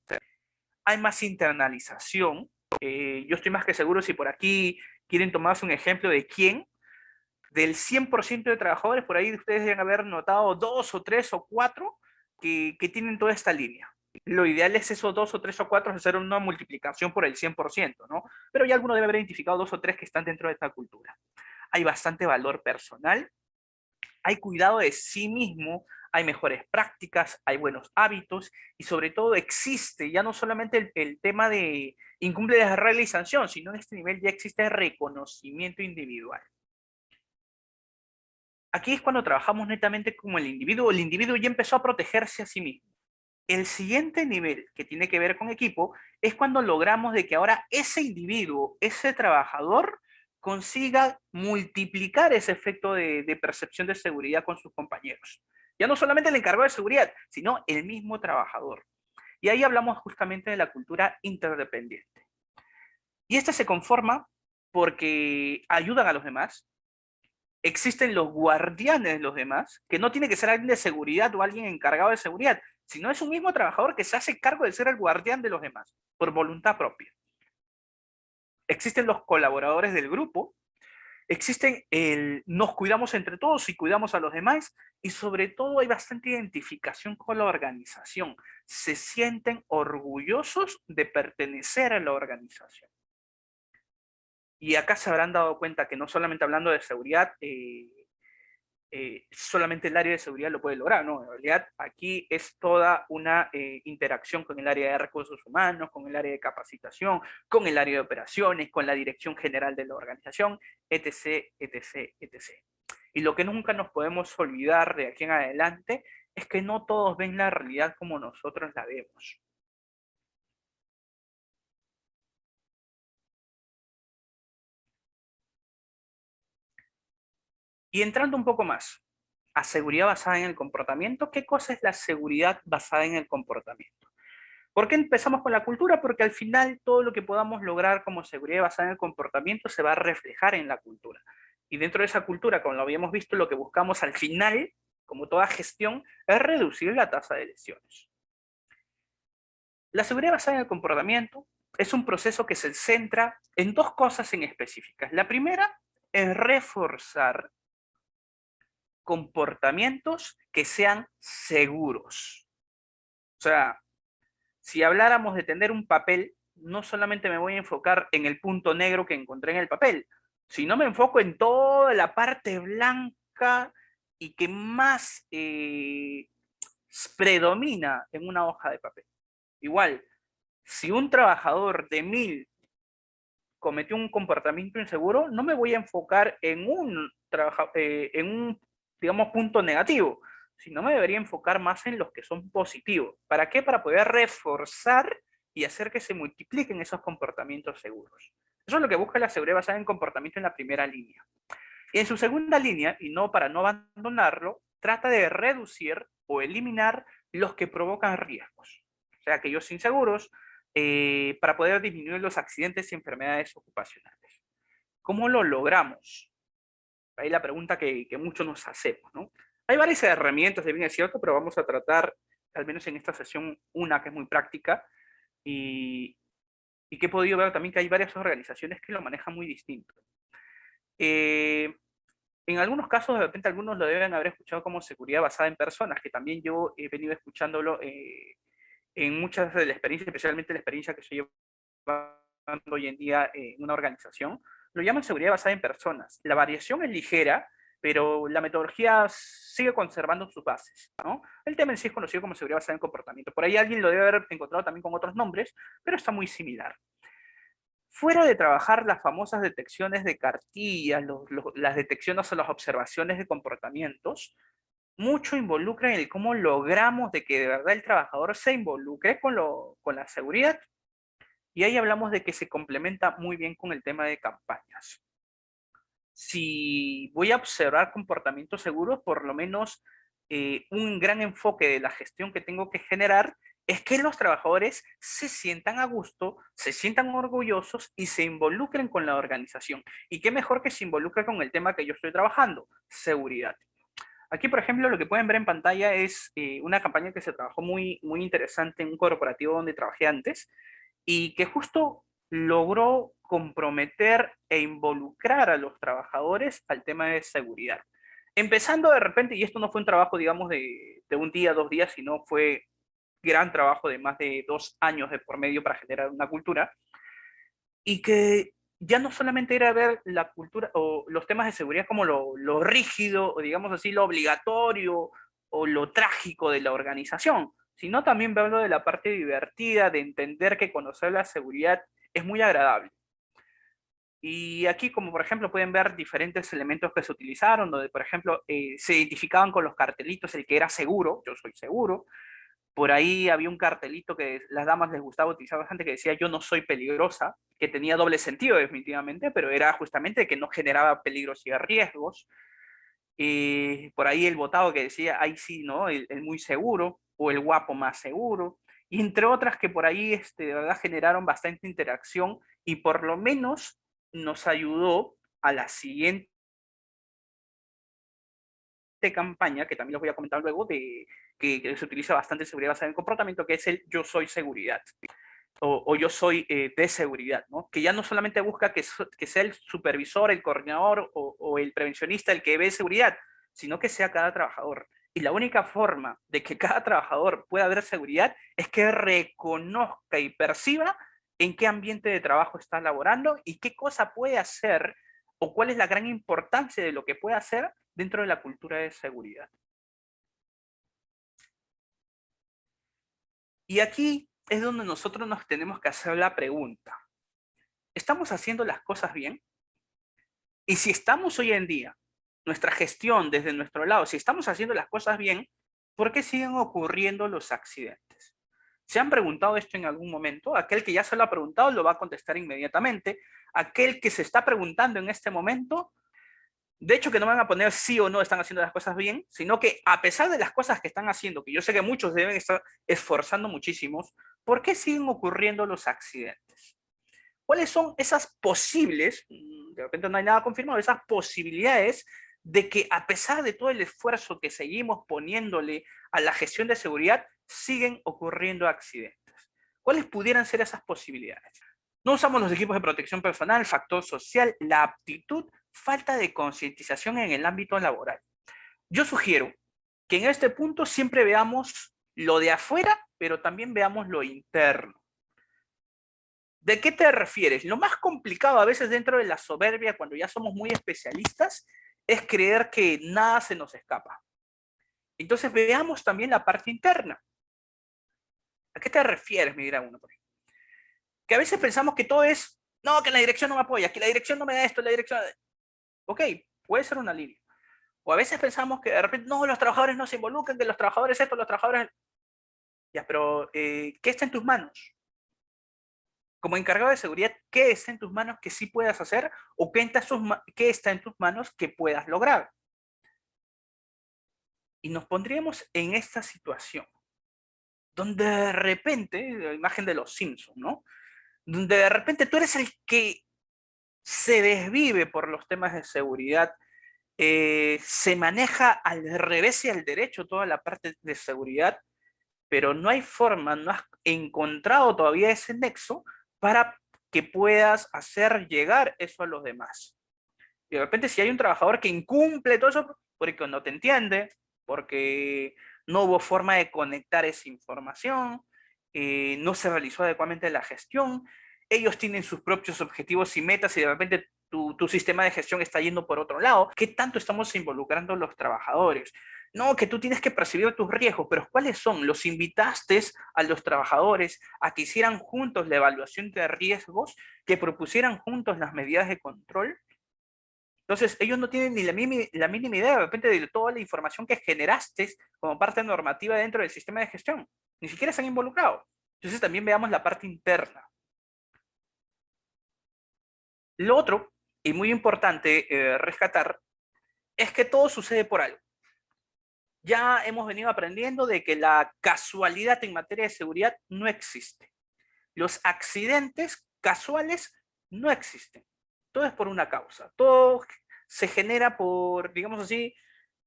[SPEAKER 1] hay más internalización. Yo estoy más que seguro si por aquí quieren tomarse un ejemplo de quién, del 100% de trabajadores, por ahí ustedes deben haber notado 2 o 3 o 4 que tienen toda esta línea. Lo ideal es esos 2 o 3 o 4 hacer una multiplicación por el 100%, ¿no? Pero ya alguno debe haber identificado 2 o 3 que están dentro de esta cultura. Hay bastante valor personal, hay cuidado de sí mismo, hay mejores prácticas, hay buenos hábitos y sobre todo existe ya no solamente el tema de incumple de regla y sanción, sino en este nivel ya existe reconocimiento individual. Aquí es cuando trabajamos netamente como el individuo ya empezó a protegerse a sí mismo. El siguiente nivel que tiene que ver con equipo es cuando logramos de que ahora ese individuo, ese trabajador, consiga multiplicar ese efecto de percepción de seguridad con sus compañeros. Ya no solamente el encargado de seguridad, sino el mismo trabajador. Y ahí hablamos justamente de la cultura interdependiente. Y esta se conforma porque ayudan a los demás. Existen los guardianes de los demás, que no tiene que ser alguien de seguridad o alguien encargado de seguridad, sino es un mismo trabajador que se hace cargo de ser el guardián de los demás, por voluntad propia. existen los colaboradores del grupo, existen nos cuidamos entre todos y cuidamos a los demás, y sobre todo hay bastante identificación con la organización. Se sienten orgullosos de pertenecer a la organización. Y acá se habrán dado cuenta que no solamente hablando de seguridad, solamente el área de seguridad lo puede lograr, ¿no? En realidad aquí es toda una interacción con el área de recursos humanos, con el área de capacitación, con el área de operaciones, con la dirección general de la organización, etc., etc., etc. Y lo que nunca nos podemos olvidar de aquí en adelante es que no todos ven la realidad como nosotros la vemos. Y entrando un poco más a seguridad basada en el comportamiento, ¿qué cosa es la seguridad basada en el comportamiento? ¿Por qué empezamos con la cultura? Porque al final todo lo que podamos lograr como seguridad basada en el comportamiento se va a reflejar en la cultura. Y dentro de esa cultura, como lo habíamos visto, lo que buscamos al final, como toda gestión, es reducir la tasa de lesiones. La seguridad basada en el comportamiento es un proceso que se centra en dos cosas en específicas. La primera es reforzar comportamientos que sean seguros. O sea, si habláramos de tener un papel, no solamente me voy a enfocar en el punto negro que encontré en el papel, sino me enfoco en toda la parte blanca y que más predomina en una hoja de papel. Igual, si un trabajador de 1000 cometió un comportamiento inseguro, no me voy a enfocar en un, digamos, punto negativo, sino me debería enfocar más en los que son positivos. ¿Para qué? Para poder reforzar y hacer que se multipliquen esos comportamientos seguros. Eso es lo que busca la seguridad basada en comportamiento en la primera línea. Y en su segunda línea, y no para no abandonarlo, trata de reducir o eliminar los que provocan riesgos. O sea, aquellos inseguros, para poder disminuir los accidentes y enfermedades ocupacionales. ¿Cómo lo logramos? Ahí la pregunta que muchos nos hacemos, ¿no? Hay varias herramientas, de bien es cierto, pero vamos a tratar, al menos en esta sesión, una que es muy práctica y, y que he podido ver también que hay varias organizaciones que lo manejan muy distinto. Eh, en algunos casos, de repente, algunos lo deben haber escuchado como seguridad basada en personas, que también yo he venido escuchándolo en muchas de la experiencia, especialmente la experiencia que estoy llevando hoy en día en una organización, lo llaman seguridad basada en personas. La variación es ligera, pero la metodología sigue conservando sus bases, ¿no? El tema en sí es conocido como seguridad basada en comportamiento. Por ahí alguien lo debe haber encontrado también con otros nombres, pero está muy similar. Fuera de trabajar las famosas detecciones de cartillas, las detecciones o las observaciones de comportamientos, mucho involucra en el cómo logramos de que de verdad el trabajador se involucre con la seguridad. Y ahí hablamos de que se complementa muy bien con el tema de campañas. Si voy a observar comportamientos seguros, por lo menos un gran enfoque de la gestión que tengo que generar es que los trabajadores se sientan a gusto, se sientan orgullosos y se involucren con la organización. Y qué mejor que se involucre con el tema que yo estoy trabajando, seguridad. Aquí, por ejemplo, lo que pueden ver en pantalla es una campaña que se trabajó muy interesante en un corporativo donde trabajé antes y que justo logró comprometer e involucrar a los trabajadores al tema de seguridad. Empezando de repente, y esto no fue un trabajo, digamos, de un día, 2 días, sino fue gran trabajo de más de 2 años de por medio para generar una cultura, y que ya no solamente era ver la cultura o los temas de seguridad como lo rígido, o digamos así, lo obligatorio o lo trágico de la organización, sino también verlo de la parte divertida, de entender que conocer la seguridad es muy agradable. Y aquí, como por ejemplo, pueden ver diferentes elementos que se utilizaron, donde por ejemplo se identificaban con los cartelitos el que era seguro, yo soy seguro. Por ahí había un cartelito que las damas les gustaba utilizar bastante que decía yo no soy peligrosa, que tenía doble sentido definitivamente, pero era justamente que no generaba peligros y riesgos. Por ahí el botado que decía, ahí sí, ¿no? El muy seguro o el guapo más seguro. Y entre otras que por ahí de verdad generaron bastante interacción y por lo menos nos ayudó a la siguiente campaña, que también les voy a comentar luego, que se utiliza bastante seguridad basada en el comportamiento, que es el yo soy seguridad. o yo soy de seguridad, ¿no? Que ya no solamente busca que sea el supervisor, el coordinador o el prevencionista el que ve seguridad, sino que sea cada trabajador. Y la única forma de que cada trabajador pueda ver seguridad es que reconozca y perciba en qué ambiente de trabajo está laborando y qué cosa puede hacer o cuál es la gran importancia de lo que puede hacer dentro de la cultura de seguridad. Y aquí es donde nosotros nos tenemos que hacer la pregunta. ¿Estamos haciendo las cosas bien? Y si estamos hoy en día, nuestra gestión desde nuestro lado, si estamos haciendo las cosas bien, ¿por qué siguen ocurriendo los accidentes? ¿Se han preguntado esto en algún momento? Aquel que ya se lo ha preguntado lo va a contestar inmediatamente. Aquel que se está preguntando en este momento, de hecho que no van a poner sí o no están haciendo las cosas bien, sino que a pesar de las cosas que están haciendo, que yo sé que muchos deben estar esforzando muchísimos, ¿por qué siguen ocurriendo los accidentes? ¿Cuáles son esas posibles, de repente no hay nada confirmado, esas posibilidades de que a pesar de todo el esfuerzo que seguimos poniéndole a la gestión de seguridad, siguen ocurriendo accidentes? ¿Cuáles pudieran ser esas posibilidades? No usamos los equipos de protección personal, factor social, la aptitud, falta de concientización en el ámbito laboral. Yo sugiero que en este punto siempre veamos lo de afuera, pero también veamos lo interno. ¿De qué te refieres? Lo más complicado a veces dentro de la soberbia, cuando ya somos muy especialistas, es creer que nada se nos escapa. Entonces veamos también la parte interna. ¿A qué te refieres? Me dirá uno por ahí. Que a veces pensamos que todo es, no, que la dirección no me apoya, que la dirección no me da esto, la dirección... Ok, puede ser una línea. O a veces pensamos que de repente, no, los trabajadores no se involucran, que los trabajadores esto, los trabajadores... Ya, pero ¿qué está en tus manos? Como encargado de seguridad, ¿qué está en tus manos que sí puedas hacer o qué está en tus manos que puedas lograr? Y nos pondríamos en esta situación, donde de repente, la imagen de los Simpsons, ¿no? Donde de repente tú eres el que se desvive por los temas de seguridad, se maneja al revés y al derecho toda la parte de seguridad, pero no hay forma, no has encontrado todavía ese nexo para que puedas hacer llegar eso a los demás. Y de repente si hay un trabajador que incumple todo eso, porque no te entiende, porque no hubo forma de conectar esa información, no se realizó adecuadamente la gestión, ellos tienen sus propios objetivos y metas y de repente tu sistema de gestión está yendo por otro lado, ¿qué tanto estamos involucrando a los trabajadores? No, que tú tienes que percibir tus riesgos, pero ¿cuáles son? ¿Los invitaste a los trabajadores a que hicieran juntos la evaluación de riesgos, que propusieran juntos las medidas de control? Entonces, ellos no tienen ni la mínima idea de repente de toda la información que generaste como parte normativa dentro del sistema de gestión. Ni siquiera se han involucrado. Entonces, también veamos la parte interna. Lo otro, y muy importante rescatar, es que todo sucede por algo. Ya hemos venido aprendiendo de que la casualidad en materia de seguridad no existe. Los accidentes casuales no existen. Todo es por una causa. Todo se genera por, digamos así,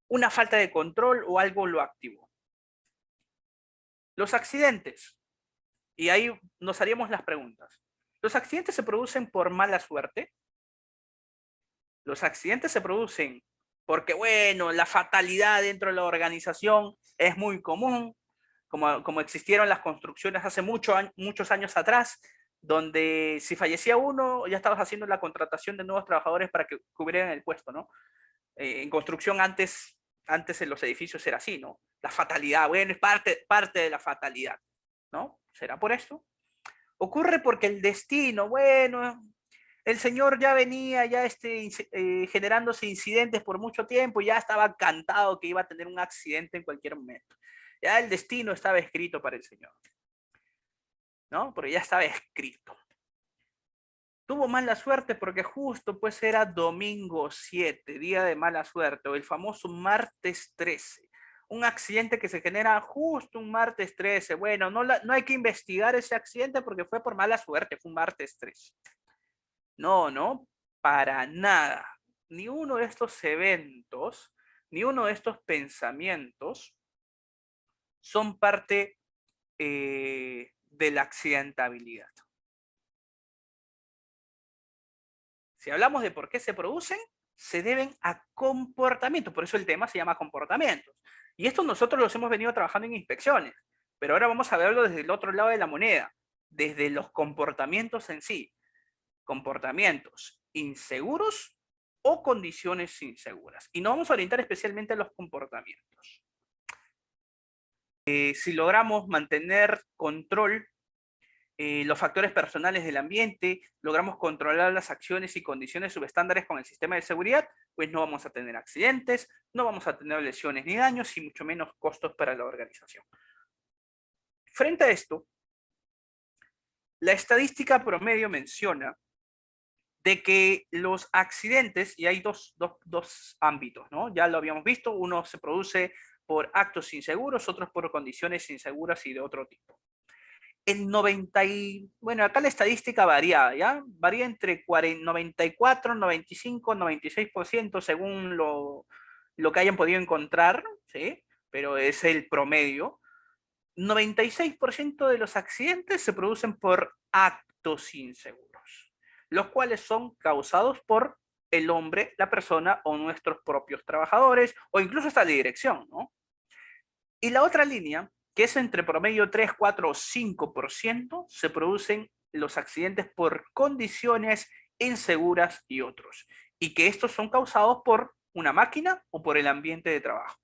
[SPEAKER 1] una falta de control o algo lo activó. Los accidentes, y ahí nos haríamos las preguntas. ¿Los accidentes se producen por mala suerte? ¿Los accidentes se producen porque, bueno, la fatalidad dentro de la organización es muy común, como existieron las construcciones hace muchos años atrás, donde si fallecía uno, ya estabas haciendo la contratación de nuevos trabajadores para que cubrieran el puesto, ¿no? En construcción antes en los edificios era así, ¿no? La fatalidad, bueno, es parte de la fatalidad, ¿no? ¿Será por esto? Ocurre porque el destino, bueno, el señor ya venía ya generándose incidentes por mucho tiempo, ya estaba cantado que iba a tener un accidente en cualquier momento. Ya el destino estaba escrito para el señor, ¿no? Porque ya estaba escrito. Tuvo mala suerte porque justo pues era domingo 7, día de mala suerte, o el famoso martes 13. Un accidente que se genera justo un martes 13. Bueno, no hay que investigar ese accidente porque fue por mala suerte, fue un martes 13. No, no, para nada. Ni uno de estos eventos, ni uno de estos pensamientos son parte de la accidentabilidad. Si hablamos de por qué se producen, se deben a comportamientos. Por eso el tema se llama comportamientos. Y esto nosotros los hemos venido trabajando en inspecciones. Pero ahora vamos a verlo desde el otro lado de la moneda, desde los comportamientos en sí. Comportamientos inseguros o condiciones inseguras. Y nos vamos a orientar especialmente a los comportamientos. Si logramos mantener control los factores personales del ambiente, logramos controlar las acciones y condiciones subestándares con el sistema de seguridad, pues no vamos a tener accidentes, no vamos a tener lesiones ni daños y mucho menos costos para la organización. Frente a esto, la estadística promedio menciona de que los accidentes, y hay dos ámbitos, ¿no? Ya lo habíamos visto, uno se produce por actos inseguros, otros por condiciones inseguras y de otro tipo. El 90 y, bueno, acá la estadística varía, ¿ya? Varía entre 94, 95, 96% según lo que hayan podido encontrar, ¿sí? Pero es el promedio. 96% de los accidentes se producen por actos inseguros, los cuales son causados por el hombre, la persona o nuestros propios trabajadores, o incluso hasta la dirección, ¿no? Y la otra línea, que es entre promedio 3, 4 o 5%, se producen los accidentes por condiciones inseguras y otros. Y que estos son causados por una máquina o por el ambiente de trabajo.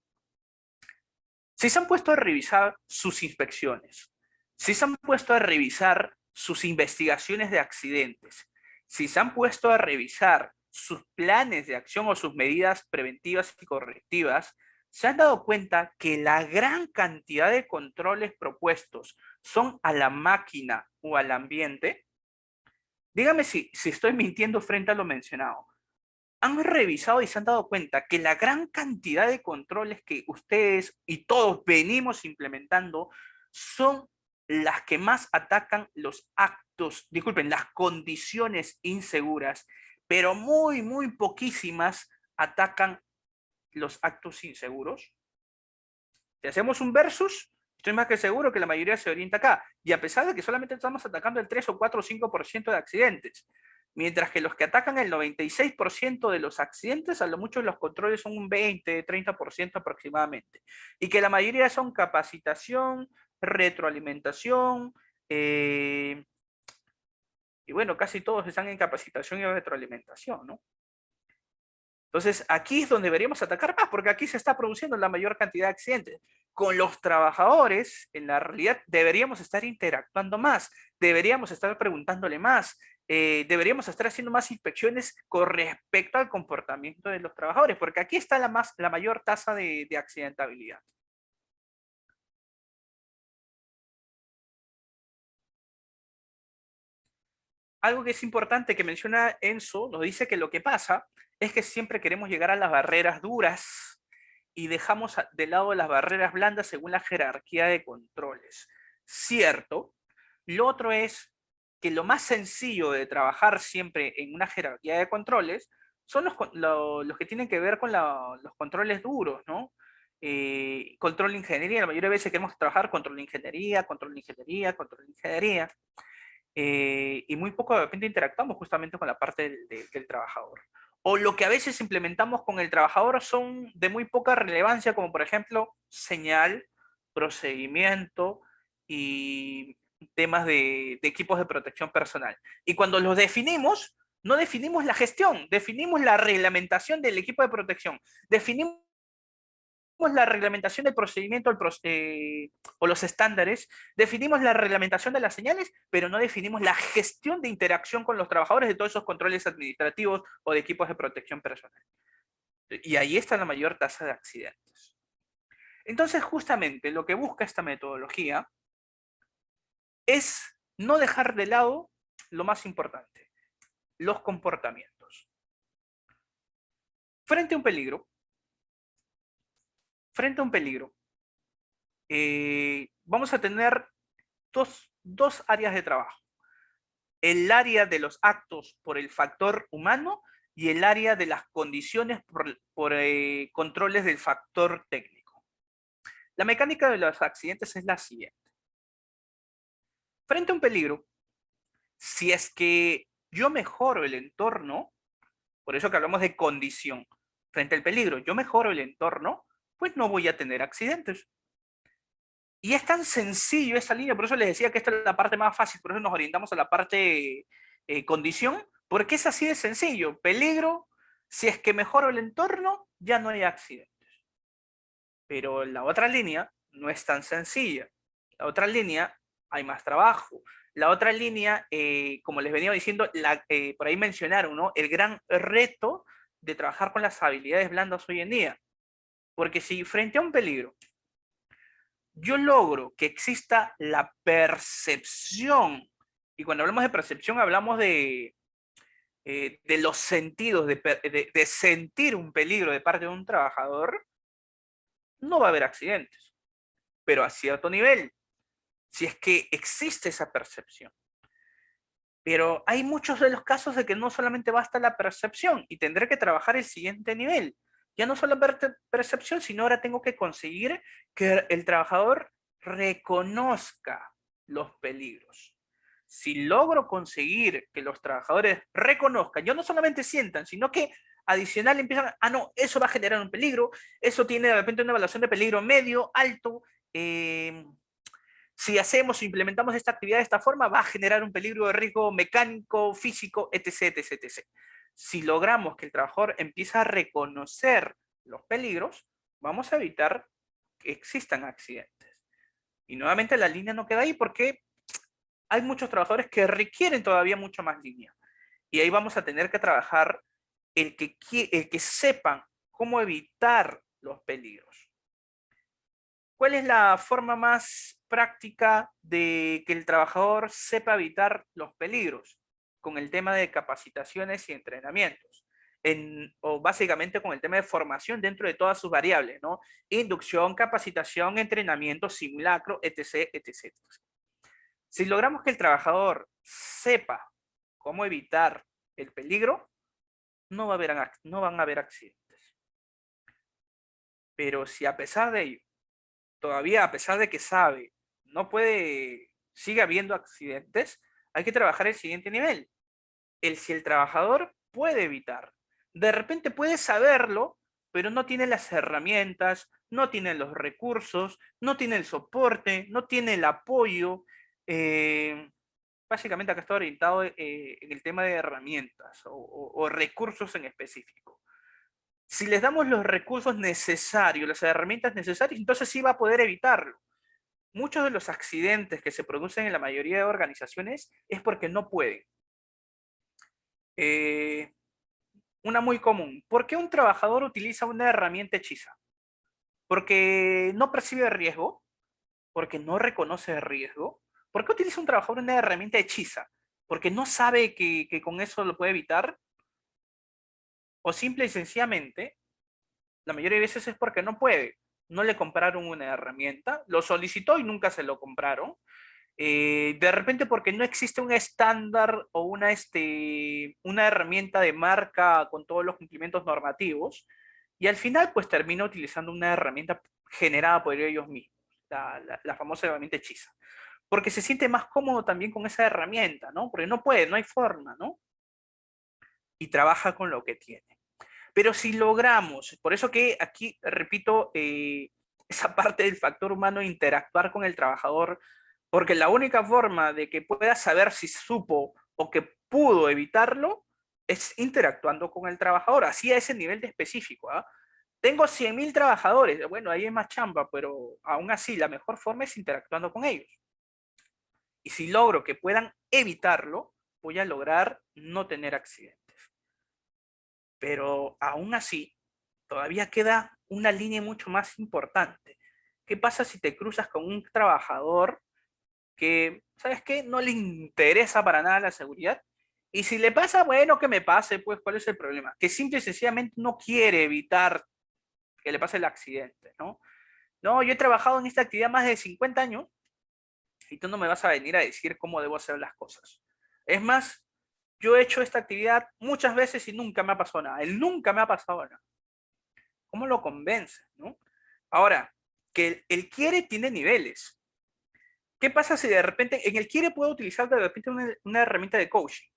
[SPEAKER 1] Si se han puesto a revisar sus inspecciones, si se han puesto a revisar sus investigaciones de accidentes, si se han puesto a revisar sus planes de acción o sus medidas preventivas y correctivas, se han dado cuenta que la gran cantidad de controles propuestos son a la máquina o al ambiente. Dígame si estoy mintiendo frente a lo mencionado. Han revisado y se han dado cuenta que la gran cantidad de controles que ustedes y todos venimos implementando son las que más atacan los actos, disculpen, las condiciones inseguras, pero muy, muy poquísimas atacan los actos inseguros. Si hacemos un versus, estoy más que seguro que la mayoría se orienta acá. Y a pesar de que solamente estamos atacando el 3 o 4 o 5% de accidentes, mientras que los que atacan el 96% de los accidentes, a lo mucho los controles son un 20, 30% aproximadamente. Y que la mayoría son capacitación, retroalimentación, y bueno, casi todos están en capacitación y retroalimentación, ¿no? Entonces, aquí es donde deberíamos atacar más, porque aquí se está produciendo la mayor cantidad de accidentes. Con los trabajadores, en la realidad, deberíamos estar interactuando más, deberíamos estar preguntándole más, deberíamos estar haciendo más inspecciones con respecto al comportamiento de los trabajadores, porque aquí está la mayor tasa de accidentabilidad. Algo que es importante que menciona Enzo, nos dice que lo que pasa es que siempre queremos llegar a las barreras duras y dejamos de lado las barreras blandas según la jerarquía de controles. Cierto. Lo otro es que lo más sencillo de trabajar siempre en una jerarquía de controles son los que tienen que ver con los controles duros, ¿no? Control de ingeniería, la mayoría de veces queremos trabajar control de ingeniería, control de ingeniería, control de ingeniería. Y muy poco de repente interactuamos justamente con la parte del trabajador. O lo que a veces implementamos con el trabajador son de muy poca relevancia, como por ejemplo señal, procedimiento y temas de equipos de protección personal. Y cuando los definimos, no definimos la gestión, definimos la reglamentación del equipo de protección, definimos la reglamentación del procedimiento o los estándares, definimos la reglamentación de las señales, pero no definimos la gestión de interacción con los trabajadores de todos esos controles administrativos o de equipos de protección personal. Y ahí está la mayor tasa de accidentes. Entonces, justamente lo que busca esta metodología es no dejar de lado lo más importante, los comportamientos. Frente a un peligro, vamos a tener dos áreas de trabajo. El área de los actos por el factor humano y el área de las condiciones por controles del factor técnico. La mecánica de los accidentes es la siguiente. Frente a un peligro, si es que yo mejoro el entorno, por eso que hablamos de condición, frente al peligro, yo mejoro el entorno, pues no voy a tener accidentes. Y es tan sencillo esa línea, por eso les decía que esta es la parte más fácil, por eso nos orientamos a la parte condición, porque es así de sencillo. Peligro, si es que mejoro el entorno, ya no hay accidentes. Pero la otra línea no es tan sencilla. La otra línea hay más trabajo. La otra línea, como les venía diciendo, por ahí mencionaron, ¿no? El gran reto de trabajar con las habilidades blandas hoy en día. Porque si frente a un peligro yo logro que exista la percepción, y cuando hablamos de percepción hablamos de los sentidos, de sentir un peligro de parte de un trabajador, no va a haber accidentes, pero a cierto nivel, si es que existe esa percepción. Pero hay muchos de los casos de que no solamente basta la percepción y tendré que trabajar el siguiente nivel. Ya no solo percepción, sino ahora tengo que conseguir que el trabajador reconozca los peligros. Si logro conseguir que los trabajadores reconozcan, ya no solamente sientan, sino que adicional empiezan, no, eso va a generar un peligro, eso tiene de repente una evaluación de peligro medio, alto, si hacemos o implementamos esta actividad de esta forma, va a generar un peligro de riesgo mecánico, físico, etc., etc., etc. Si logramos que el trabajador empiece a reconocer los peligros, vamos a evitar que existan accidentes. Y nuevamente la línea no queda ahí porque hay muchos trabajadores que requieren todavía mucho más línea. Y ahí vamos a tener que trabajar el que sepan cómo evitar los peligros. ¿Cuál es la forma más práctica de que el trabajador sepa evitar los peligros? Con el tema de capacitaciones y entrenamientos. O básicamente con el tema de formación dentro de todas sus variables, ¿no? Inducción, capacitación, entrenamiento, simulacro, etc., etc. Si logramos que el trabajador sepa cómo evitar el peligro, no van a haber accidentes. Pero si a pesar de ello, todavía a pesar de que sabe, no puede, sigue habiendo accidentes, hay que trabajar el siguiente nivel. Si el trabajador puede evitar. De repente puede saberlo, pero no tiene las herramientas, no tiene los recursos, no tiene el soporte, no tiene el apoyo. Básicamente acá está orientado en el tema de herramientas o recursos en específico. Si les damos los recursos necesarios, las herramientas necesarias, entonces sí va a poder evitarlo. Muchos de los accidentes que se producen en la mayoría de organizaciones es porque no pueden. Una muy común. ¿Por qué un trabajador utiliza una herramienta hechiza? ¿Porque no percibe riesgo? ¿Porque no reconoce el riesgo? ¿Por qué utiliza un trabajador una herramienta hechiza? ¿Porque no sabe que con eso lo puede evitar? ¿O simple y sencillamente la mayoría de veces es porque no puede? No le compraron una herramienta, lo solicitó y nunca se lo compraron. De repente porque no existe un estándar o una herramienta de marca con todos los cumplimientos normativos, y al final pues termina utilizando una herramienta generada por ellos mismos, la famosa herramienta hechiza, porque se siente más cómodo también con esa herramienta, ¿no? Porque no puede, no hay forma, ¿no? Y trabaja con lo que tiene. Pero si logramos, por eso que aquí repito esa parte del factor humano, interactuar con el trabajador, porque la única forma de que pueda saber si supo o que pudo evitarlo es interactuando con el trabajador, así a ese nivel de específico. ¿Ah? Tengo 100.000 trabajadores, bueno, ahí es más chamba, pero aún así la mejor forma es interactuando con ellos. Y si logro que puedan evitarlo, voy a lograr no tener accidentes. Pero aún así, todavía queda una línea mucho más importante. ¿Qué pasa si te cruzas con un trabajador que, ¿sabes qué? No le interesa para nada la seguridad? Y si le pasa, bueno, que me pase, pues, ¿cuál es el problema? Que simple y sencillamente no quiere evitar que le pase el accidente, ¿no? No, yo he trabajado en esta actividad más de 50 años y tú no me vas a venir a decir cómo debo hacer las cosas. Es más, yo he hecho esta actividad muchas veces y nunca me ha pasado nada. Él nunca me ha pasado nada. ¿Cómo lo convences, no? Ahora, que él quiere tiene niveles. ¿Qué pasa si de repente en el quiere puedo utilizar de repente una herramienta de coaching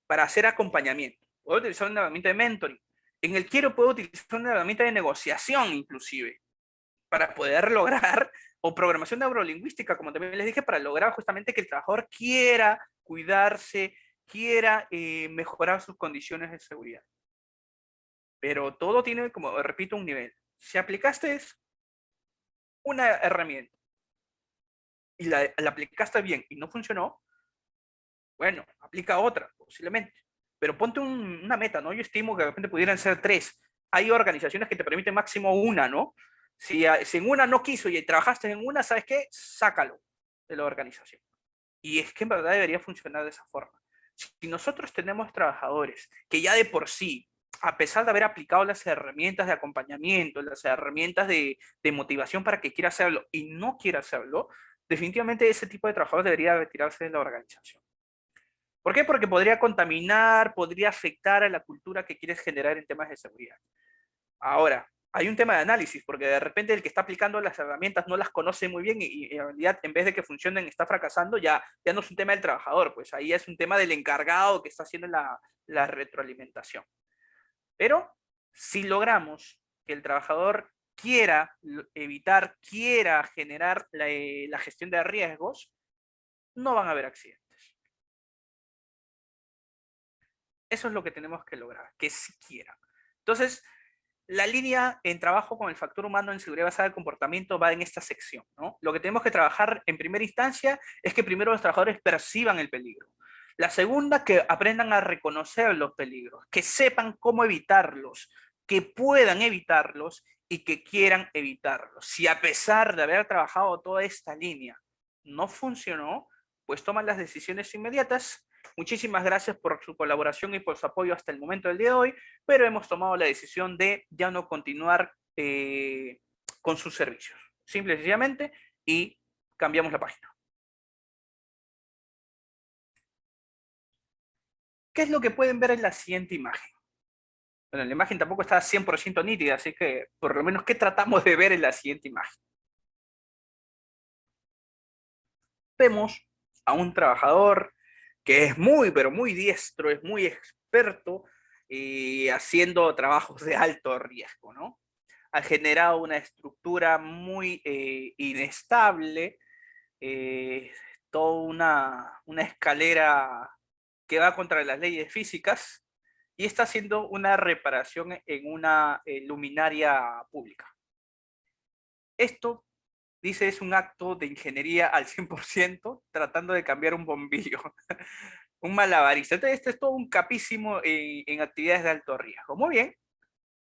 [SPEAKER 1] para hacer acompañamiento? Puedo utilizar una herramienta de mentoring. En el quiero puedo utilizar una herramienta de negociación inclusive para poder lograr, o programación neurolingüística, como también les dije, para lograr justamente que el trabajador quiera cuidarse, quiera mejorar sus condiciones de seguridad. Pero todo tiene, como repito, un nivel. Si aplicaste una herramienta y la aplicaste bien y no funcionó, bueno, aplica otra, posiblemente. Pero ponte una meta, ¿no? Yo estimo que de repente pudieran ser 3. Hay organizaciones que te permiten máximo una, ¿no? Si en una no quiso y trabajaste en una, ¿sabes qué? Sácalo de la organización. Y es que en verdad debería funcionar de esa forma. Si nosotros tenemos trabajadores que ya de por sí, a pesar de haber aplicado las herramientas de acompañamiento, las herramientas de motivación para que quiera hacerlo y no quiera hacerlo, definitivamente ese tipo de trabajadores debería retirarse de la organización. ¿Por qué? Porque podría contaminar, podría afectar a la cultura que quieres generar en temas de seguridad. Ahora, hay un tema de análisis, porque de repente el que está aplicando las herramientas no las conoce muy bien y en realidad en vez de que funcionen está fracasando, ya no es un tema del trabajador, pues ahí es un tema del encargado que está haciendo la retroalimentación. Pero si logramos que el trabajador quiera evitar, quiera generar la gestión de riesgos, no van a haber accidentes. Eso es lo que tenemos que lograr, que sí quieran. Entonces, la línea en trabajo con el factor humano en seguridad basada en comportamiento va en esta sección, ¿no? Lo que tenemos que trabajar en primera instancia es que primero los trabajadores perciban el peligro. La segunda, que aprendan a reconocer los peligros, que sepan cómo evitarlos, que puedan evitarlos y que quieran evitarlos. Si a pesar de haber trabajado toda esta línea no funcionó, pues toman las decisiones inmediatas. Muchísimas gracias por su colaboración y por su apoyo hasta el momento del día de hoy, pero hemos tomado la decisión de ya no continuar con sus servicios. Simple y sencillamente, y cambiamos la página. ¿Qué es lo que pueden ver en la siguiente imagen? Bueno, la imagen tampoco está 100% nítida, así que por lo menos, ¿qué tratamos de ver en la siguiente imagen? Vemos a un trabajador que es muy, pero muy diestro, es muy experto haciendo trabajos de alto riesgo, ¿no? Ha generado una estructura muy inestable, eh, toda una escalera que va contra las leyes físicas y está haciendo una reparación en una luminaria pública. Esto, dice, es un acto de ingeniería al 100% tratando de cambiar un bombillo. Un malabarista. Entonces, este es todo un capísimo en actividades de alto riesgo. Muy bien.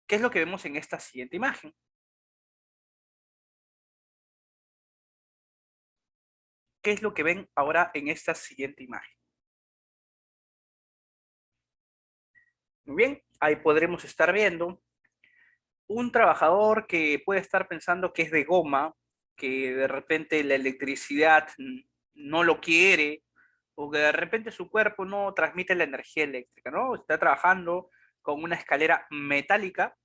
[SPEAKER 1] ¿Qué es lo que vemos en esta siguiente imagen? ¿Qué es lo que ven ahora en esta siguiente imagen? Muy bien, ahí podremos estar viendo un trabajador que puede estar pensando que es de goma, que de repente la electricidad no lo quiere, o que de repente su cuerpo no transmite la energía eléctrica, ¿no? Está trabajando con una escalera metálica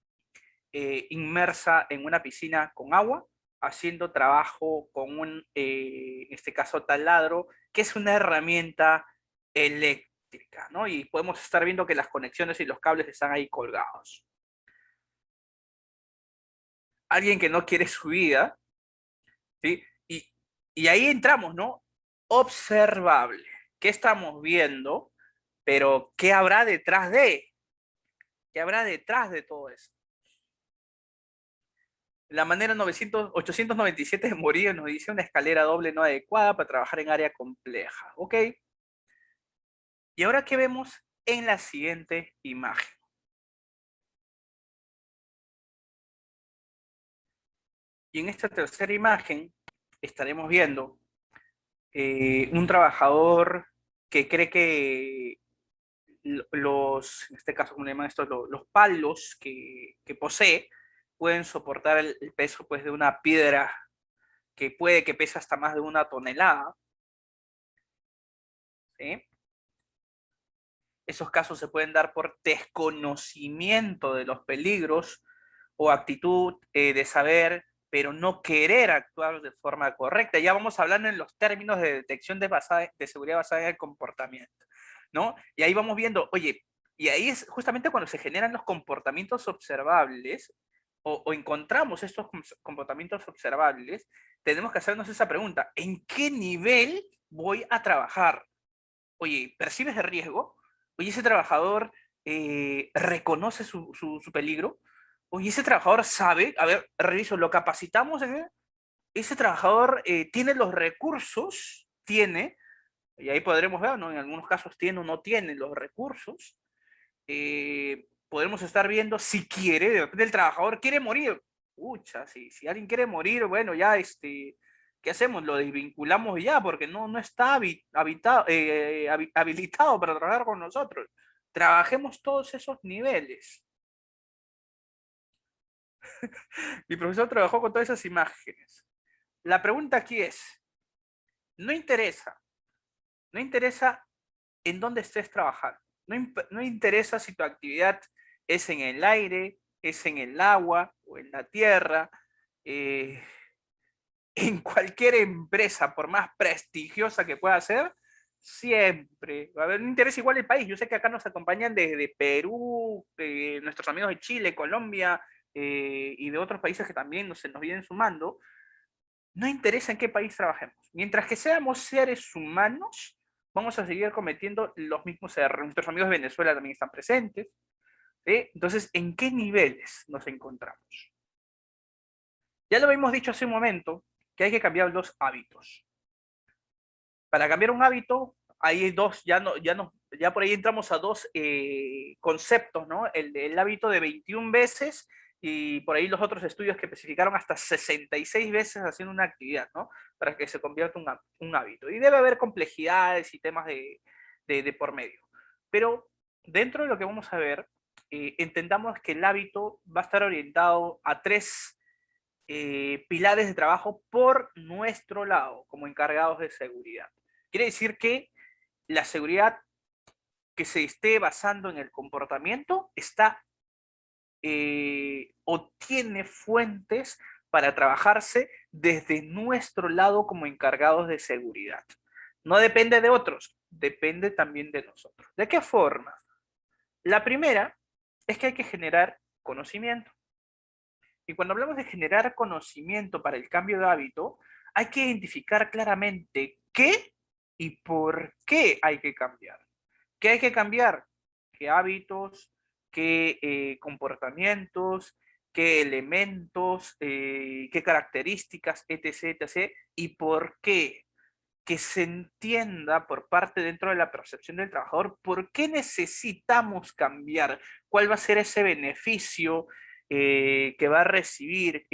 [SPEAKER 1] inmersa en una piscina con agua, haciendo trabajo con en este caso, taladro, que es una herramienta eléctrica, ¿no? Y podemos estar viendo que las conexiones y los cables están ahí colgados. Alguien que no quiere su vida, ¿sí? Y ahí entramos, ¿no? Observable. ¿Qué estamos viendo? Pero ¿qué habrá detrás de? ¿Qué habrá detrás de todo eso? La manera 897 de morir nos dice una escalera doble no adecuada para trabajar en área compleja. ¿Ok? Y ahora, ¿qué vemos en la siguiente imagen? Y en esta tercera imagen estaremos viendo un trabajador que cree que en este caso, como le llaman estos, los palos que posee pueden soportar el peso pues, de una piedra que puede que pese hasta más de 1 tonelada. ¿Sí? Esos casos se pueden dar por desconocimiento de los peligros o actitud de saber pero no querer actuar de forma correcta. Ya vamos hablando en los términos de detección de seguridad basada en el comportamiento, ¿no? Y ahí vamos viendo, oye, y ahí es justamente cuando se generan los comportamientos observables o encontramos estos comportamientos observables, tenemos que hacernos esa pregunta, ¿en qué nivel voy a trabajar? Oye, ¿percibes el riesgo? Oye, ese trabajador reconoce su peligro. Oye, ese trabajador sabe, a ver, reviso, lo capacitamos, ese trabajador tiene los recursos, tiene, y ahí podremos ver, ¿no? En algunos casos tiene o no tiene los recursos. Podremos estar viendo si quiere, de repente el trabajador quiere morir. Pucha, si alguien quiere morir, bueno, ya ¿qué hacemos? Lo desvinculamos ya, porque no está habilitado para trabajar con nosotros. Trabajemos todos esos niveles. Mi profesor trabajó con todas esas imágenes. La pregunta aquí es, no interesa, no interesa en dónde estés trabajando. No interesa si tu actividad es en el aire, es en el agua o en la tierra, eh, en cualquier empresa, por más prestigiosa que pueda ser, siempre va a haber un interés igual el país. Yo sé que acá nos acompañan desde Perú, nuestros amigos de Chile, Colombia y de otros países que también se nos vienen sumando. No interesa en qué país trabajemos. Mientras que seamos seres humanos, vamos a seguir cometiendo los mismos errores. Nuestros amigos de Venezuela también están presentes. ¿Sí? Entonces, ¿en qué niveles nos encontramos? Ya lo habíamos dicho hace un momento, que hay que cambiar los hábitos. Para cambiar un hábito, hay dos, ya por ahí entramos a dos conceptos, ¿no? El hábito de 21 veces y por ahí los otros estudios que especificaron hasta 66 veces haciendo una actividad, ¿no? Para que se convierta un hábito. Y debe haber complejidades y temas de por medio. Pero dentro de lo que vamos a ver, entendamos que el hábito va a estar orientado a tres pilares de trabajo por nuestro lado, como encargados de seguridad. Quiere decir que la seguridad que se esté basando en el comportamiento está o tiene fuentes para trabajarse desde nuestro lado como encargados de seguridad. No depende de otros, depende también de nosotros. ¿De qué forma? La primera es que hay que generar conocimiento. Y cuando hablamos de generar conocimiento para el cambio de hábito, hay que identificar claramente qué y por qué hay que cambiar. ¿Qué hay que cambiar? ¿Qué hábitos? ¿Qué comportamientos? ¿Qué elementos? ¿Qué características? Etc, etc. ¿Y por qué? Que se entienda por parte dentro de la percepción del trabajador por qué necesitamos cambiar, cuál va a ser ese beneficio que va a recibir,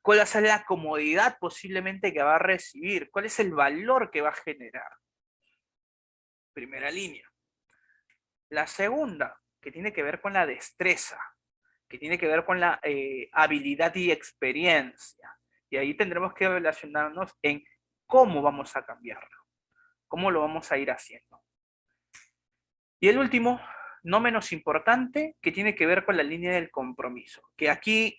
[SPEAKER 1] cuál va a ser la comodidad posiblemente que va a recibir, cuál es el valor que va a generar. Primera línea. La segunda, que tiene que ver con la destreza, que tiene que ver con la habilidad y experiencia. Y ahí tendremos que relacionarnos en cómo vamos a cambiarlo, cómo lo vamos a ir haciendo. Y el último, no menos importante, que tiene que ver con la línea del compromiso, que aquí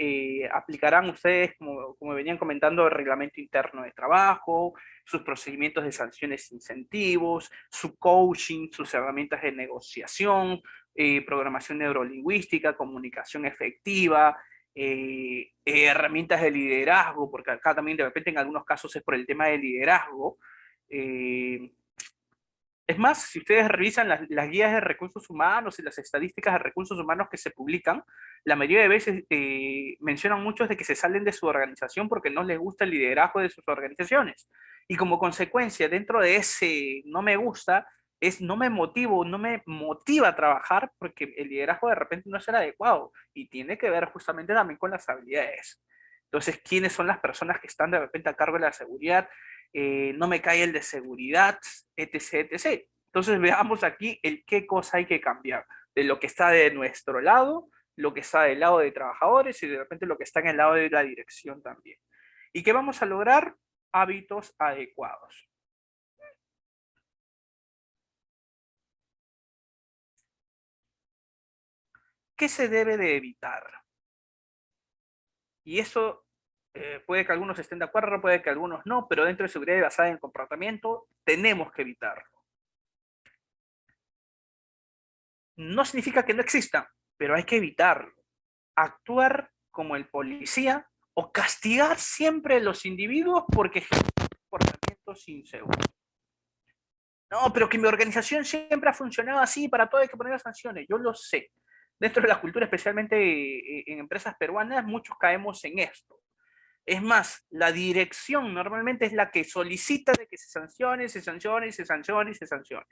[SPEAKER 1] aplicarán ustedes, como venían comentando, el reglamento interno de trabajo, sus procedimientos de sanciones e incentivos, su coaching, sus herramientas de negociación, programación neurolingüística, comunicación efectiva, herramientas de liderazgo, porque acá también de repente en algunos casos es por el tema de liderazgo. Es más, si ustedes revisan las guías de recursos humanos y las estadísticas de recursos humanos que se publican, la mayoría de veces mencionan muchos de que se salen de su organización porque no les gusta el liderazgo de sus organizaciones. Y como consecuencia, dentro de ese no me gusta, es no me motivo, no me motiva a trabajar porque el liderazgo de repente no es el adecuado y tiene que ver justamente también con las habilidades. Entonces, ¿quiénes son las personas que están de repente a cargo de la seguridad? No me cae el de seguridad, etc, etc. Entonces veamos aquí el qué cosa hay que cambiar, de lo que está de nuestro lado, lo que está del lado de trabajadores y de repente lo que está en el lado de la dirección también. ¿Y qué vamos a lograr? Hábitos adecuados. ¿Qué se debe de evitar? Y eso Puede que algunos estén de acuerdo, puede que algunos no, pero dentro de seguridad basada en el comportamiento tenemos que evitarlo. No significa que no exista, pero hay que evitarlo. Actuar como el policía o castigar siempre a los individuos porque ejercen comportamientos inseguros. No, pero que mi organización siempre ha funcionado así, para todo hay que poner sanciones. Yo lo sé. Dentro de la cultura, especialmente en empresas peruanas, muchos caemos en esto. Es más, la dirección normalmente es la que solicita de que se sancione, se sancione, se sancione, se sancione.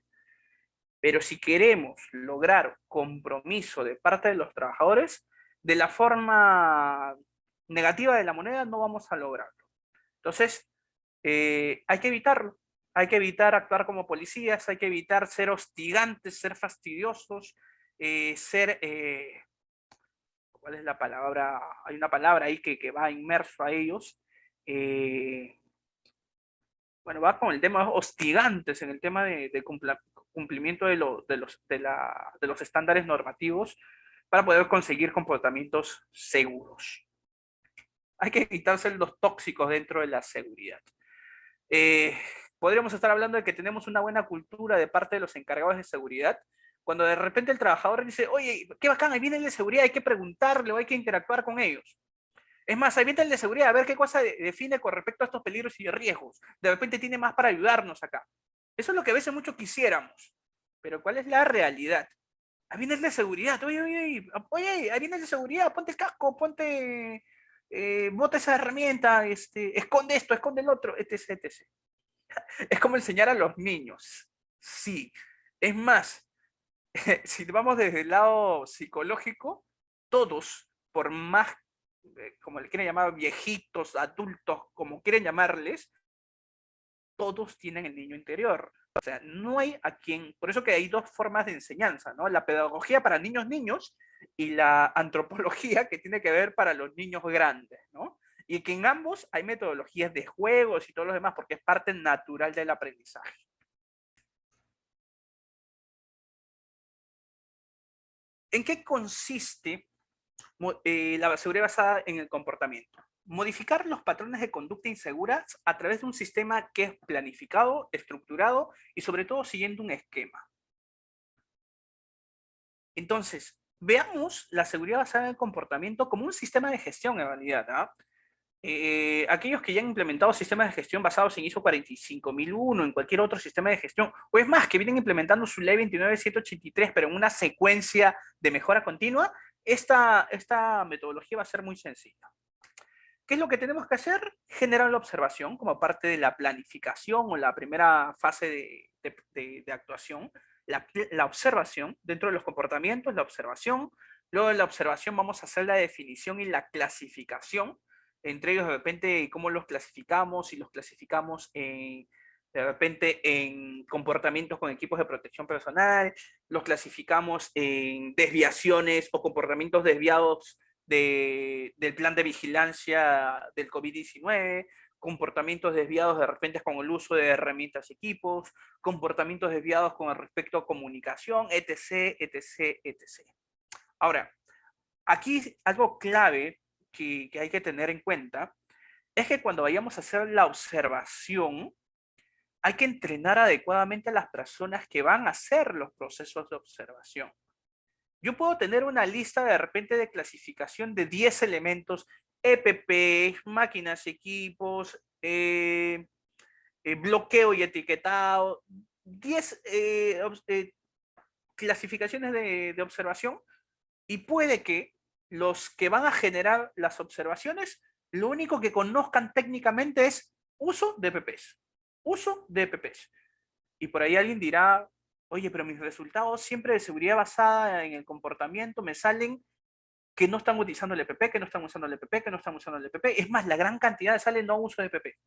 [SPEAKER 1] Pero si queremos lograr compromiso de parte de los trabajadores, de la forma negativa de la moneda no vamos a lograrlo. Entonces, hay que evitarlo. Hay que evitar actuar como policías, hay que evitar ser hostigantes, ser fastidiosos, ser, ¿cuál es la palabra? Hay una palabra ahí que va inmerso a ellos. Eh, bueno, va con el tema hostigantes en el tema de cumplimiento de los estándares normativos para poder conseguir comportamientos seguros. Hay que evitarse los tóxicos dentro de la seguridad. Eh, Podríamos estar hablando de que tenemos una buena cultura de parte de los encargados de seguridad, cuando de repente el trabajador dice, oye, qué bacán, ahí viene el de seguridad, hay que preguntarle o hay que interactuar con ellos. Es más, ahí viene el de seguridad, a ver qué cosa define con respecto a estos peligros y riesgos. De repente tiene más para ayudarnos acá. Eso es lo que a veces mucho quisiéramos. Pero ¿cuál es la realidad? Ahí viene el de seguridad. Oye, oye, oye, ahí viene el de seguridad. Ponte el casco, ponte, bota esa herramienta, esconde esto, esconde el otro, etc, etc. Es como enseñar a los niños. Sí. Es más, si vamos desde el lado psicológico, todos, por más, como le quieren llamar, viejitos, adultos, como quieren llamarles, todos tienen el niño interior. O sea, no hay a quien, por eso que hay dos formas de enseñanza, ¿no? La pedagogía para niños niños y la antropología que tiene que ver para los niños grandes, ¿no? Y que en ambos hay metodologías de juegos y todo lo demás, porque es parte natural del aprendizaje. ¿En qué consiste la seguridad basada en el comportamiento? Modificar los patrones de conducta inseguras a través de un sistema que es planificado, estructurado y sobre todo siguiendo un esquema. Entonces, veamos la seguridad basada en el comportamiento como un sistema de gestión en realidad. Aquellos que ya han implementado sistemas de gestión basados en ISO 45001, en cualquier otro sistema de gestión, o es más, que vienen implementando su ley 29783, pero en una secuencia de mejora continua, esta metodología va a ser muy sencilla. ¿Qué es lo que tenemos que hacer? Generar la observación como parte de la planificación o la primera fase de actuación, la observación dentro de los comportamientos, la observación. Luego de la observación vamos a hacer la definición y la clasificación, entre ellos de repente cómo los clasificamos, si los clasificamos de repente en comportamientos con equipos de protección personal, los clasificamos en desviaciones o comportamientos desviados del plan de vigilancia del COVID-19, comportamientos desviados de repente con el uso de herramientas y equipos, comportamientos desviados con respecto a comunicación, etc, etc, etc. Ahora, aquí algo clave que hay que tener en cuenta es que cuando vayamos a hacer la observación, hay que entrenar adecuadamente a las personas que van a hacer los procesos de observación. Yo puedo tener una lista de repente de clasificación de 10 elementos, EPP, máquinas, equipos, bloqueo y etiquetado, 10 clasificaciones de observación, y puede que los que van a generar las observaciones, lo único que conozcan técnicamente es uso de EPPs, uso de EPPs. Y por ahí alguien dirá, oye, pero mis resultados siempre de seguridad basada en el comportamiento me salen que no están utilizando el EPP, que no están usando el EPP, que no están usando el EPP. Es más, la gran cantidad sale no uso de EPP.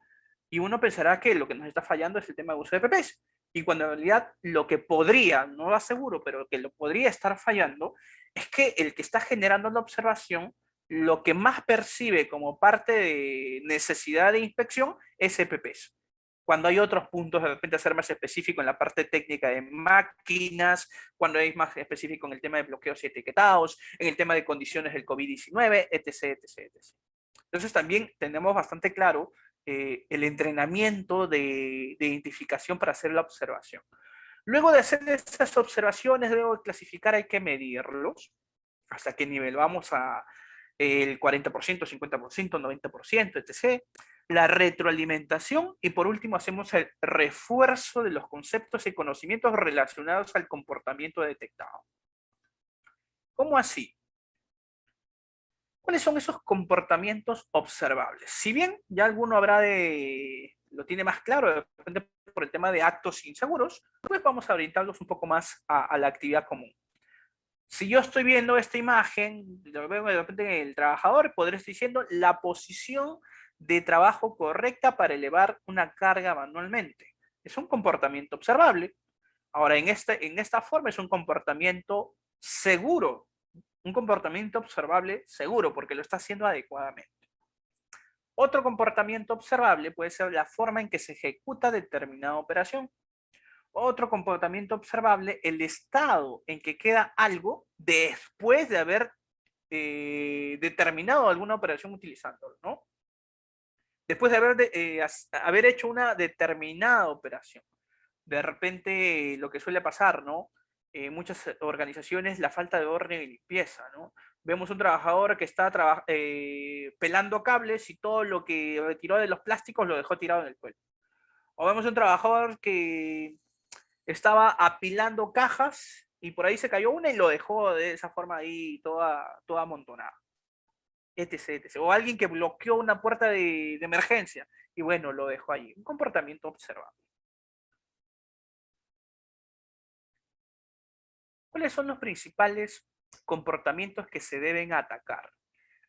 [SPEAKER 1] Y uno pensará que lo que nos está fallando es el tema de uso de EPPs. Y cuando en realidad lo que podría, no lo aseguro, pero que lo podría estar fallando, es que el que está generando la observación, lo que más percibe como parte de necesidad de inspección es EPPs. Cuando hay otros puntos, de repente ser más específico en la parte técnica de máquinas, cuando hay más específico en el tema de bloqueos y etiquetados, en el tema de condiciones del COVID-19, etc, etc, etc. Entonces también tenemos bastante claro el entrenamiento de identificación para hacer la observación. Luego de hacer esas observaciones, luego de clasificar, hay que medirlos. ¿Hasta qué nivel vamos? A el 40%, 50%, 90%, etc. La retroalimentación y por último hacemos el refuerzo de los conceptos y conocimientos relacionados al comportamiento detectado. ¿Cómo así? ¿Cuáles son esos comportamientos observables? Si bien ya alguno lo tiene más claro, de repente por el tema de actos inseguros, pues vamos a orientarlos un poco más a la actividad común. Si yo estoy viendo esta imagen, lo veo de repente el trabajador, podré estar diciendo la posición de trabajo correcta para elevar una carga manualmente. Es un comportamiento observable. Ahora, en esta forma es un comportamiento seguro, un comportamiento observable seguro, porque lo está haciendo adecuadamente. Otro comportamiento observable puede ser la forma en que se ejecuta determinada operación. Otro comportamiento observable, el estado en que queda algo después de haber determinado alguna operación utilizándolo, ¿no? Después de haber hecho una determinada operación. De repente, lo que suele pasar, ¿no? En muchas organizaciones, la falta de orden y limpieza, ¿no? Vemos un trabajador que está pelando cables y todo lo que retiró de los plásticos lo dejó tirado en el suelo. O vemos un trabajador que estaba apilando cajas y por ahí se cayó una y lo dejó de esa forma ahí toda amontonada. Etc, etc. O alguien que bloqueó una puerta de emergencia y bueno, lo dejó ahí. Un comportamiento observado. ¿Cuáles son los principales comportamientos que se deben atacar?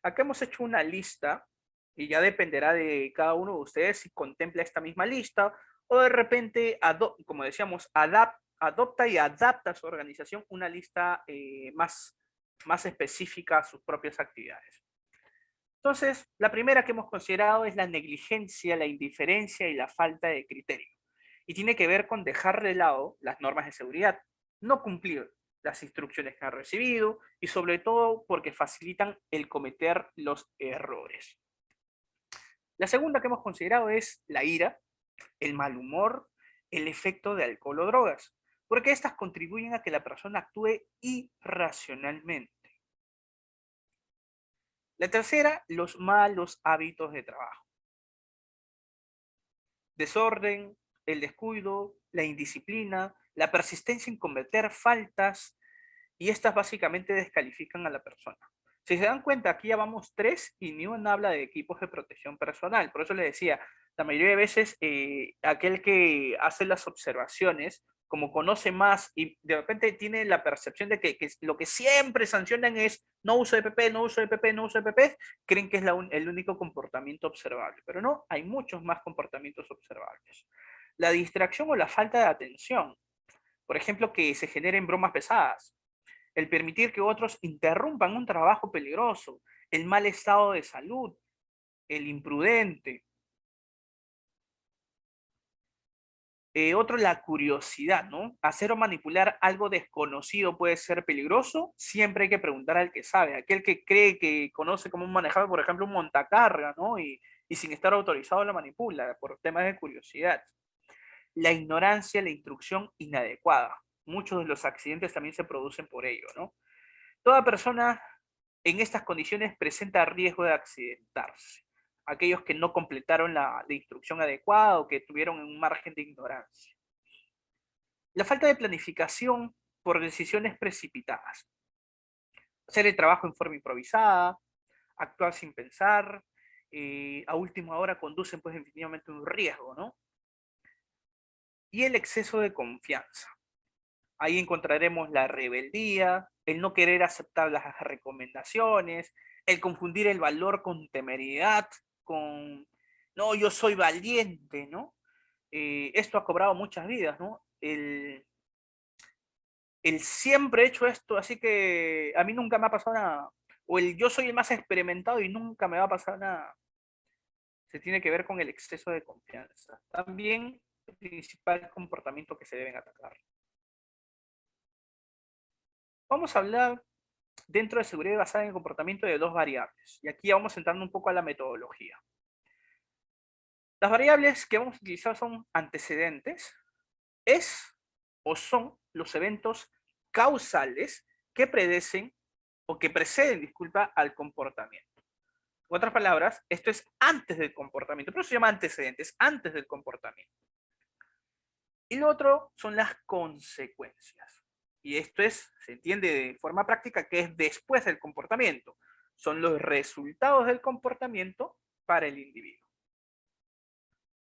[SPEAKER 1] Acá hemos hecho una lista y ya dependerá de cada uno de ustedes si contempla esta misma lista o de repente, como decíamos, adopta y adapta a su organización una lista más específica a sus propias actividades. Entonces, la primera que hemos considerado es la negligencia, la indiferencia y la falta de criterio. Y tiene que ver con dejar de lado las normas de seguridad, no cumplir las instrucciones que han recibido y sobre todo porque facilitan el cometer los errores. La segunda que hemos considerado es la ira, el mal humor, el efecto de alcohol o drogas, porque estas contribuyen a que la persona actúe irracionalmente. La tercera, los malos hábitos de trabajo. Desorden, el descuido, la indisciplina, la persistencia en cometer faltas, y estas básicamente descalifican a la persona. Si se dan cuenta, aquí ya vamos tres y ni uno habla de equipos de protección personal. Por eso les decía, la mayoría de veces aquel que hace las observaciones, como conoce más y de repente tiene la percepción de que lo que siempre sancionan es no uso EPP, no uso EPP, no uso EPP, creen que es el único comportamiento observable. Pero no, hay muchos más comportamientos observables. La distracción o la falta de atención. Por ejemplo, que se generen bromas pesadas, el permitir que otros interrumpan un trabajo peligroso, el mal estado de salud, el imprudente. Otro, la curiosidad, ¿no? Hacer o manipular algo desconocido puede ser peligroso, siempre hay que preguntar al que sabe, aquel que cree que conoce cómo manejar, por ejemplo, un montacarga, ¿no? Y sin estar autorizado la manipula por temas de curiosidad. La ignorancia, la instrucción inadecuada. Muchos de los accidentes también se producen por ello, ¿no? Toda persona en estas condiciones presenta riesgo de accidentarse. Aquellos que no completaron la instrucción adecuada o que tuvieron un margen de ignorancia. La falta de planificación por decisiones precipitadas. Hacer el trabajo en forma improvisada, actuar sin pensar, a última hora conducen pues definitivamente un riesgo, ¿no? Y el exceso de confianza. Ahí encontraremos la rebeldía, el no querer aceptar las recomendaciones, el confundir el valor con temeridad, con, no, yo soy valiente, ¿no? Esto ha cobrado muchas vidas, ¿no? El siempre he hecho esto, así que a mí nunca me ha pasado nada. O el yo soy el más experimentado y nunca me va a pasar nada. Se tiene que ver con el exceso de confianza. También el principal comportamiento que se deben atacar. Vamos a hablar dentro de seguridad basada en el comportamiento de dos variables. Y aquí vamos entrando un poco a la metodología. Las variables que vamos a utilizar son antecedentes, es o son los eventos causales que predecen o que preceden, disculpa, al comportamiento. En otras palabras, esto es antes del comportamiento, pero se llama antecedentes, antes del comportamiento. Y lo otro son las consecuencias. Y esto es, se entiende de forma práctica, que es después del comportamiento. Son los resultados del comportamiento para el individuo.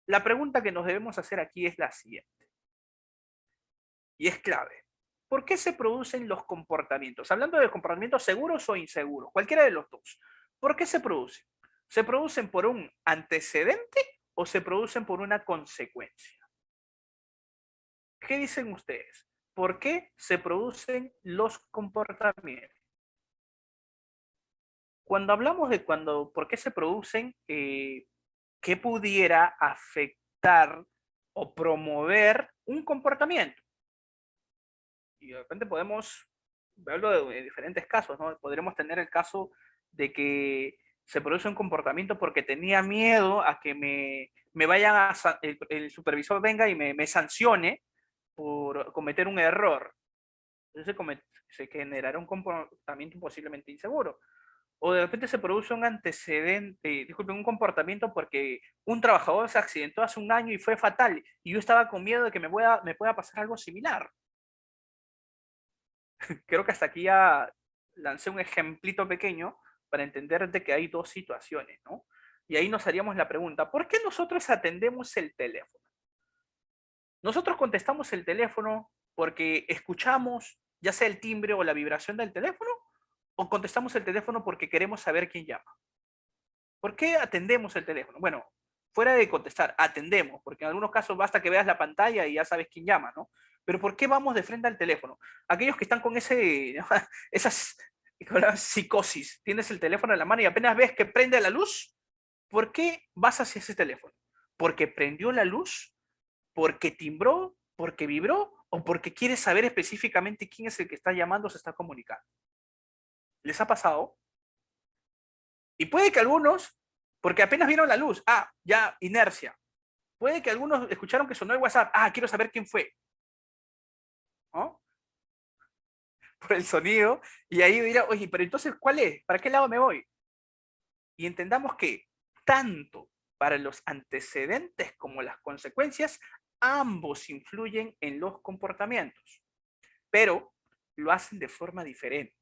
[SPEAKER 1] La pregunta que nos debemos hacer aquí es la siguiente. Y es clave. ¿Por qué se producen los comportamientos? Hablando de comportamientos seguros o inseguros, cualquiera de los dos. ¿Por qué se producen? ¿Se producen por un antecedente o se producen por una consecuencia? ¿Qué dicen ustedes? ¿Por qué se producen los comportamientos? Cuando hablamos de por qué se producen, ¿qué pudiera afectar o promover un comportamiento? Y de repente podemos verlo de diferentes casos, ¿no? Podríamos tener el caso de que se produce un comportamiento porque tenía miedo a que me vayan el supervisor venga y me sancione por cometer un error. Entonces se generará un comportamiento posiblemente inseguro. O de repente se produce un antecedente, disculpen, un comportamiento porque un trabajador se accidentó hace un año y fue fatal, y yo estaba con miedo de que me pueda pasar algo similar. Creo que hasta aquí ya lancé un ejemplito pequeño para entender de que hay dos situaciones, ¿no? Y ahí nos haríamos la pregunta, ¿por qué nosotros atendemos el teléfono? Nosotros contestamos el teléfono porque escuchamos ya sea el timbre o la vibración del teléfono, o contestamos el teléfono porque queremos saber quién llama. ¿Por qué atendemos el teléfono? Bueno, fuera de contestar, atendemos, porque en algunos casos basta que veas la pantalla y ya sabes quién llama, ¿no? Pero ¿por qué vamos de frente al teléfono? Aquellos que están con esas psicosis, tienes el teléfono en la mano y apenas ves que prende la luz, ¿por qué vas hacia ese teléfono? ¿Porque prendió la luz? ¿Porque timbró? ¿Porque vibró? ¿O porque quieres saber específicamente quién es el que está llamando o se está comunicando? ¿Les ha pasado? Y puede que algunos, porque apenas vieron la luz, ya inercia. Puede que algunos escucharon que sonó el WhatsApp, quiero saber quién fue, ¿no? Por el sonido, y ahí dirá, oye, pero entonces, ¿cuál es? ¿Para qué lado me voy? Y entendamos que tanto para los antecedentes como las consecuencias, ambos influyen en los comportamientos, pero lo hacen de forma diferente.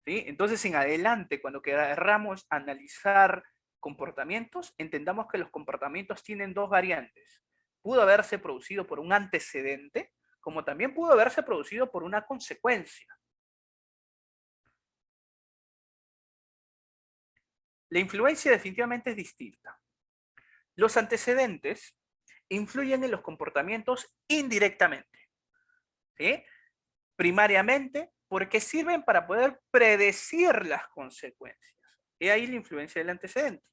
[SPEAKER 1] ¿Sí? Entonces, en adelante, cuando queramos analizar comportamientos, entendamos que los comportamientos tienen dos variantes. Pudo haberse producido por un antecedente, como también pudo haberse producido por una consecuencia. La influencia definitivamente es distinta. Los antecedentes influyen en los comportamientos indirectamente, ¿sí? Primariamente porque sirven para poder predecir las consecuencias. He ahí la influencia del antecedente.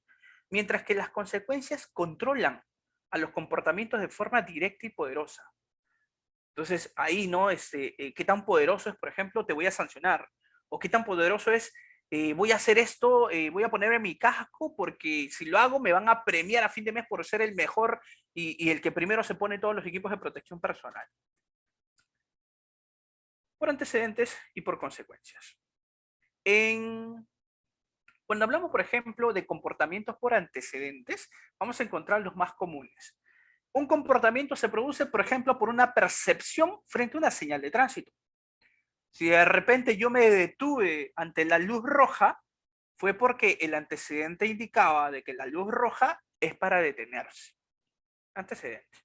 [SPEAKER 1] Mientras que las consecuencias controlan a los comportamientos de forma directa y poderosa. Entonces, ahí, ¿no? ¿Qué tan poderoso es, por ejemplo, te voy a sancionar? ¿O qué tan poderoso es, voy a hacer esto, voy a ponerme mi casco porque si lo hago me van a premiar a fin de mes por ser el mejor y el que primero se pone todos los equipos de protección personal? Por antecedentes y por consecuencias. Cuando hablamos, por ejemplo, de comportamientos por antecedentes, vamos a encontrar los más comunes. Un comportamiento se produce, por ejemplo, por una percepción frente a una señal de tránsito. Si de repente yo me detuve ante la luz roja, fue porque el antecedente indicaba de que la luz roja es para detenerse. Antecedente.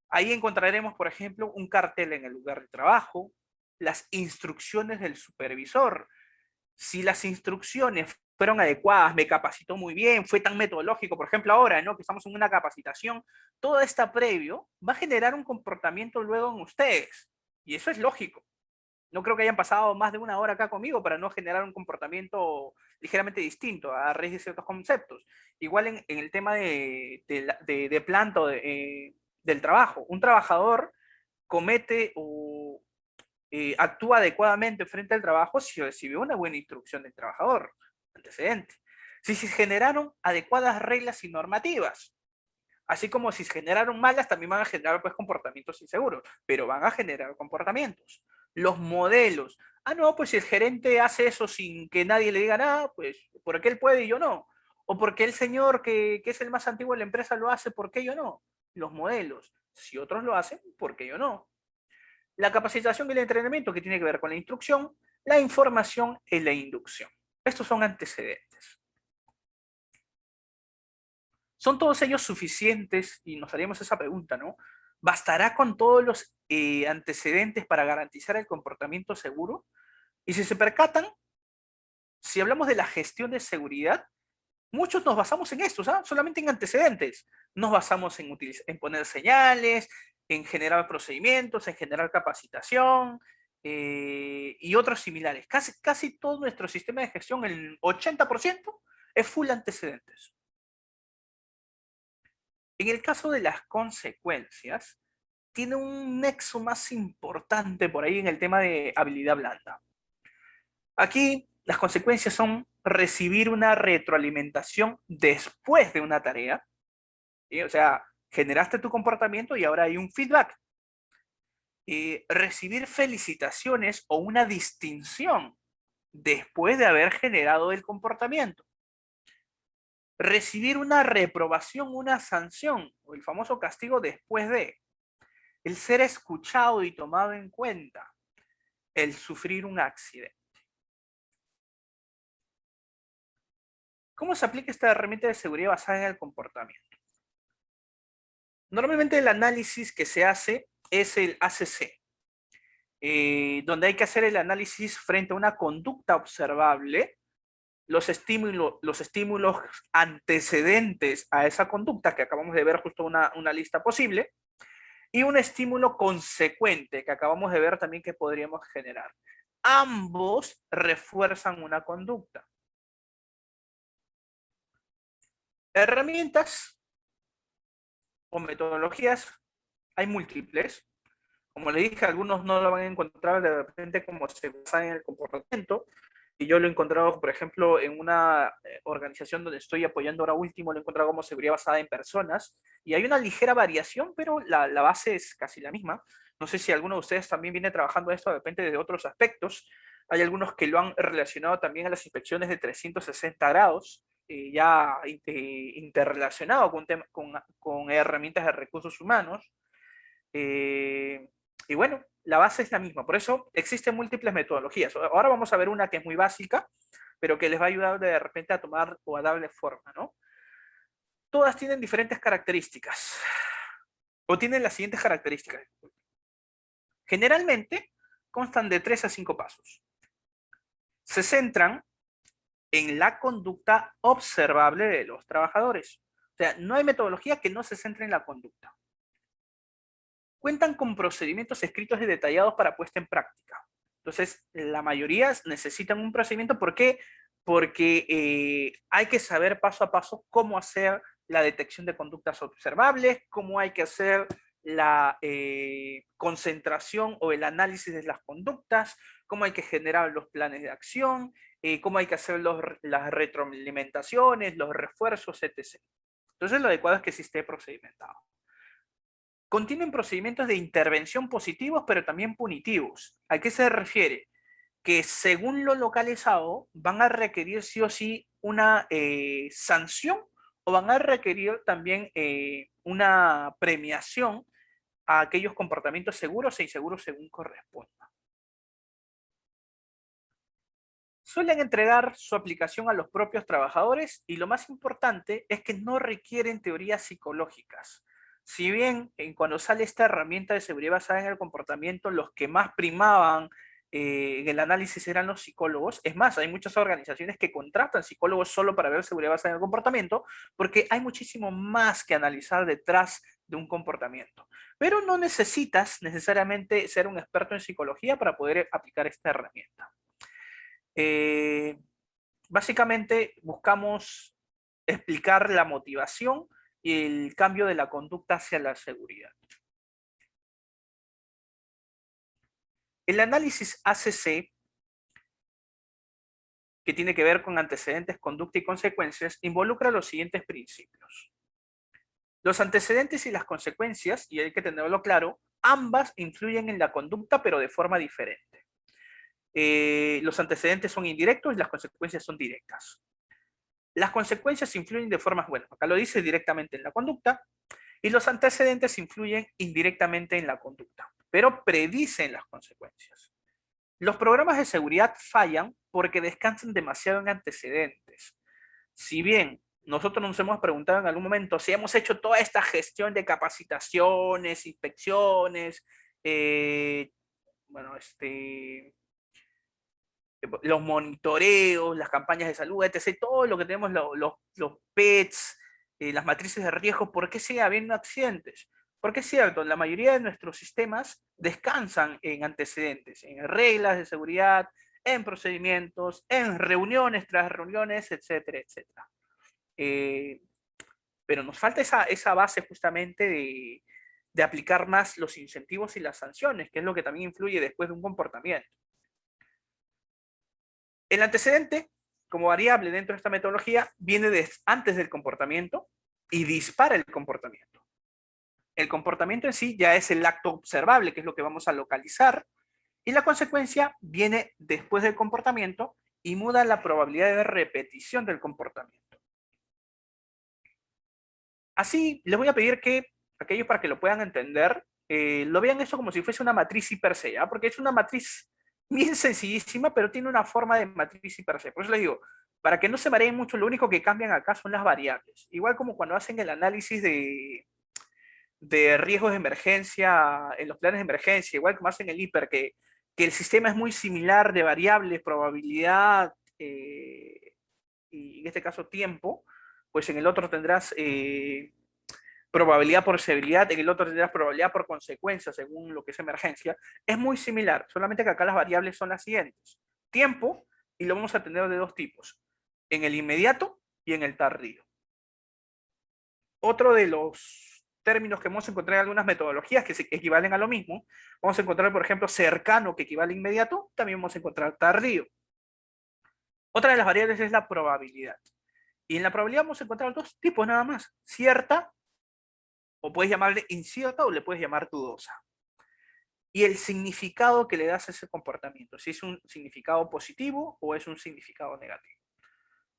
[SPEAKER 1] Ahí encontraremos, por ejemplo, un cartel en el lugar de trabajo, las instrucciones del supervisor. Si las instrucciones fueron adecuadas, me capacitó muy bien, fue tan metodológico, por ejemplo ahora, ¿no? Que estamos en una capacitación, todo esto previo va a generar un comportamiento luego en ustedes. Y eso es lógico. No creo que hayan pasado más de una hora acá conmigo para no generar un comportamiento ligeramente distinto a raíz de ciertos conceptos. Igual en el tema de planta del trabajo. Un trabajador comete o actúa adecuadamente frente al trabajo si recibió una buena instrucción del trabajador. Antecedente. Si se generaron adecuadas reglas y normativas. Así como si se generaron malas, también van a generar pues, comportamientos inseguros, pero van a generar comportamientos. Los modelos. Ah, no, pues si el gerente hace eso sin que nadie le diga nada, pues ¿por qué él puede y yo no? O porque el señor que es el más antiguo de la empresa lo hace, ¿por qué yo no? Los modelos. Si otros lo hacen, ¿por qué yo no? La capacitación y el entrenamiento que tiene que ver con la instrucción, la información y la inducción. Estos son antecedentes. ¿Son todos ellos suficientes? Y nos haríamos esa pregunta, ¿no? ¿Bastará con todos los antecedentes para garantizar el comportamiento seguro? Y si se percatan, si hablamos de la gestión de seguridad, muchos nos basamos en esto, ¿sabes? Solamente en antecedentes. Nos basamos en poner señales, en generar procedimientos, en generar capacitación y otros similares. Casi todo nuestro sistema de gestión, el 80%, es full antecedentes. En el caso de las consecuencias, tiene un nexo más importante por ahí en el tema de habilidad blanda. Aquí las consecuencias son recibir una retroalimentación después de una tarea, ¿sí? O sea, generaste tu comportamiento y ahora hay un feedback. Recibir felicitaciones o una distinción después de haber generado el comportamiento. Recibir una reprobación, una sanción, o el famoso castigo después de. El ser escuchado y tomado en cuenta. El sufrir un accidente. ¿Cómo se aplica esta herramienta de seguridad basada en el comportamiento? Normalmente el análisis que se hace es el ACC, donde hay que hacer el análisis frente a una conducta observable, los estímulos antecedentes a esa conducta, que acabamos de ver justo una lista posible, y un estímulo consecuente, que acabamos de ver también que podríamos generar. Ambos refuerzan una conducta. Herramientas o metodologías hay múltiples. Como le dije, algunos no lo van a encontrar de repente como se basa en el comportamiento. Y yo lo he encontrado, por ejemplo, en una organización donde estoy apoyando ahora último, lo he encontrado como seguridad basada en personas. Y hay una ligera variación, pero la base es casi la misma. No sé si alguno de ustedes también viene trabajando esto de repente desde otros aspectos. Hay algunos que lo han relacionado también a las inspecciones de 360 grados, ya interrelacionado con herramientas de recursos humanos. Y bueno, la base es la misma, por eso existen múltiples metodologías. Ahora vamos a ver una que es muy básica, pero que les va a ayudar de repente a tomar o a darle forma, ¿no? Todas tienen diferentes características, o tienen las siguientes características. Generalmente constan de 3 a 5 pasos. Se centran en la conducta observable de los trabajadores. O sea, no hay metodología que no se centre en la conducta. Cuentan con procedimientos escritos y detallados para puesta en práctica. Entonces, la mayoría necesitan un procedimiento. ¿Por qué? Porque hay que saber paso a paso cómo hacer la detección de conductas observables, cómo hay que hacer la concentración o el análisis de las conductas, cómo hay que generar los planes de acción, cómo hay que hacer las retroalimentaciones, los refuerzos, etc. Entonces, lo adecuado es que sí esté procedimentado. Contienen procedimientos de intervención positivos, pero también punitivos. ¿A qué se refiere? Que según lo localizado, van a requerir sí o sí una sanción o van a requerir también una premiación a aquellos comportamientos seguros e inseguros según corresponda. Suelen entregar su aplicación a los propios trabajadores y lo más importante es que no requieren teorías psicológicas. Si bien cuando sale esta herramienta de seguridad basada en el comportamiento, los que más primaban en el análisis eran los psicólogos. Es más, hay muchas organizaciones que contratan psicólogos solo para ver seguridad basada en el comportamiento, porque hay muchísimo más que analizar detrás de un comportamiento. Pero no necesitas necesariamente ser un experto en psicología para poder aplicar esta herramienta. Básicamente buscamos explicar la motivación y el cambio de la conducta hacia la seguridad. El análisis ACC, que tiene que ver con antecedentes, conducta y consecuencias, involucra los siguientes principios. Los antecedentes y las consecuencias, y hay que tenerlo claro, ambas influyen en la conducta, pero de forma diferente. Los antecedentes son indirectos y las consecuencias son directas. Las consecuencias influyen de formas, bueno, acá lo dice directamente en la conducta, y los antecedentes influyen indirectamente en la conducta, pero predicen las consecuencias. Los programas de seguridad fallan porque descansan demasiado en antecedentes. Si bien nosotros nos hemos preguntado en algún momento si hemos hecho toda esta gestión de capacitaciones, inspecciones, bueno, los monitoreos, las campañas de salud, etc., todo lo que tenemos, los PETs, las matrices de riesgo, ¿por qué sigue habiendo accidentes? Porque es cierto, la mayoría de nuestros sistemas descansan en antecedentes, en reglas de seguridad, en procedimientos, en reuniones tras reuniones, etcétera, etcétera. Eh, pero nos falta esa base justamente de aplicar más los incentivos y las sanciones, que es lo que también influye después de un comportamiento. El antecedente, como variable dentro de esta metodología, viene antes del comportamiento y dispara el comportamiento. El comportamiento en sí ya es el acto observable, que es lo que vamos a localizar, y la consecuencia viene después del comportamiento y muda la probabilidad de repetición del comportamiento. Así, les voy a pedir que aquellos, para que lo puedan entender, lo vean eso como si fuese una matriz hiper C, ¿ya? Porque es una matriz bien sencillísima, pero tiene una forma de matriz hiper C. Por eso les digo, para que no se mareen mucho, lo único que cambian acá son las variables. Igual como cuando hacen el análisis de riesgos de emergencia, en los planes de emergencia, igual como hacen el hiper, que el sistema es muy similar de variables, probabilidad, y en este caso tiempo, pues en el otro tendrás probabilidad por severidad, en el otro tendrás probabilidad por consecuencia, según lo que es emergencia. Es muy similar, solamente que acá las variables son las siguientes. Tiempo, y lo vamos a tener de dos tipos, en el inmediato y en el tardío. Otro de los términos que vamos a encontrar en algunas metodologías que se equivalen a lo mismo, vamos a encontrar, por ejemplo, cercano, que equivale a inmediato, también vamos a encontrar tardío. Otra de las variables es la probabilidad. Y en la probabilidad vamos a encontrar dos tipos nada más, cierta, o puedes llamarle incierta, o le puedes llamar dudosa. Y el significado que le das a ese comportamiento, si es un significado positivo o es un significado negativo.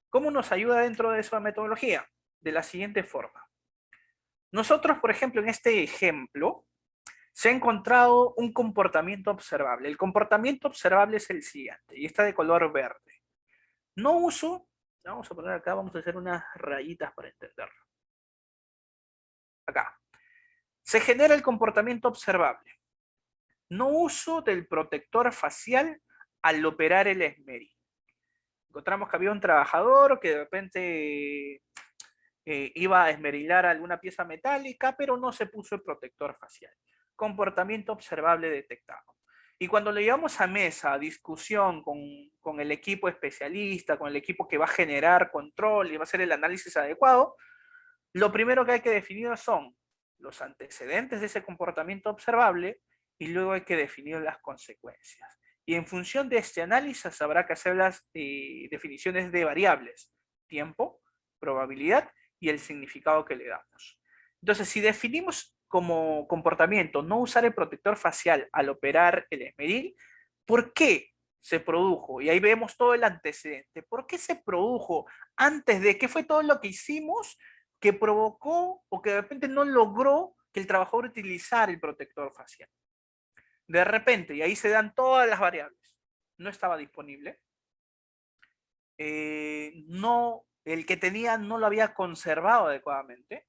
[SPEAKER 1] ¿Cómo nos ayuda dentro de esa metodología? De la siguiente forma. Nosotros, por ejemplo, en este ejemplo, se ha encontrado un comportamiento observable. El comportamiento observable es el siguiente, y está de color verde. No uso, vamos a poner acá, vamos a hacer unas rayitas para entenderlo. Acá. Se genera el comportamiento observable. No uso del protector facial al operar el esmeril. Encontramos que había un trabajador que de repente iba a esmerilar alguna pieza metálica, pero no se puso el protector facial. Comportamiento observable detectado. Y cuando le llevamos a mesa, a discusión con el equipo especialista, con el equipo que va a generar control y va a hacer el análisis adecuado, lo primero que hay que definir son los antecedentes de ese comportamiento observable y luego hay que definir las consecuencias. Y en función de este análisis habrá que hacer las definiciones de variables, tiempo, probabilidad y el significado que le damos. Entonces, si definimos como comportamiento no usar el protector facial al operar el esmeril, ¿por qué se produjo? Y ahí vemos todo el antecedente. ¿Por qué se produjo? Antes de, ¿qué fue todo lo que hicimos que provocó o que de repente no logró que el trabajador utilizara el protector facial? De repente, y ahí se dan todas las variables, no estaba disponible, no, el que tenía no lo había conservado adecuadamente,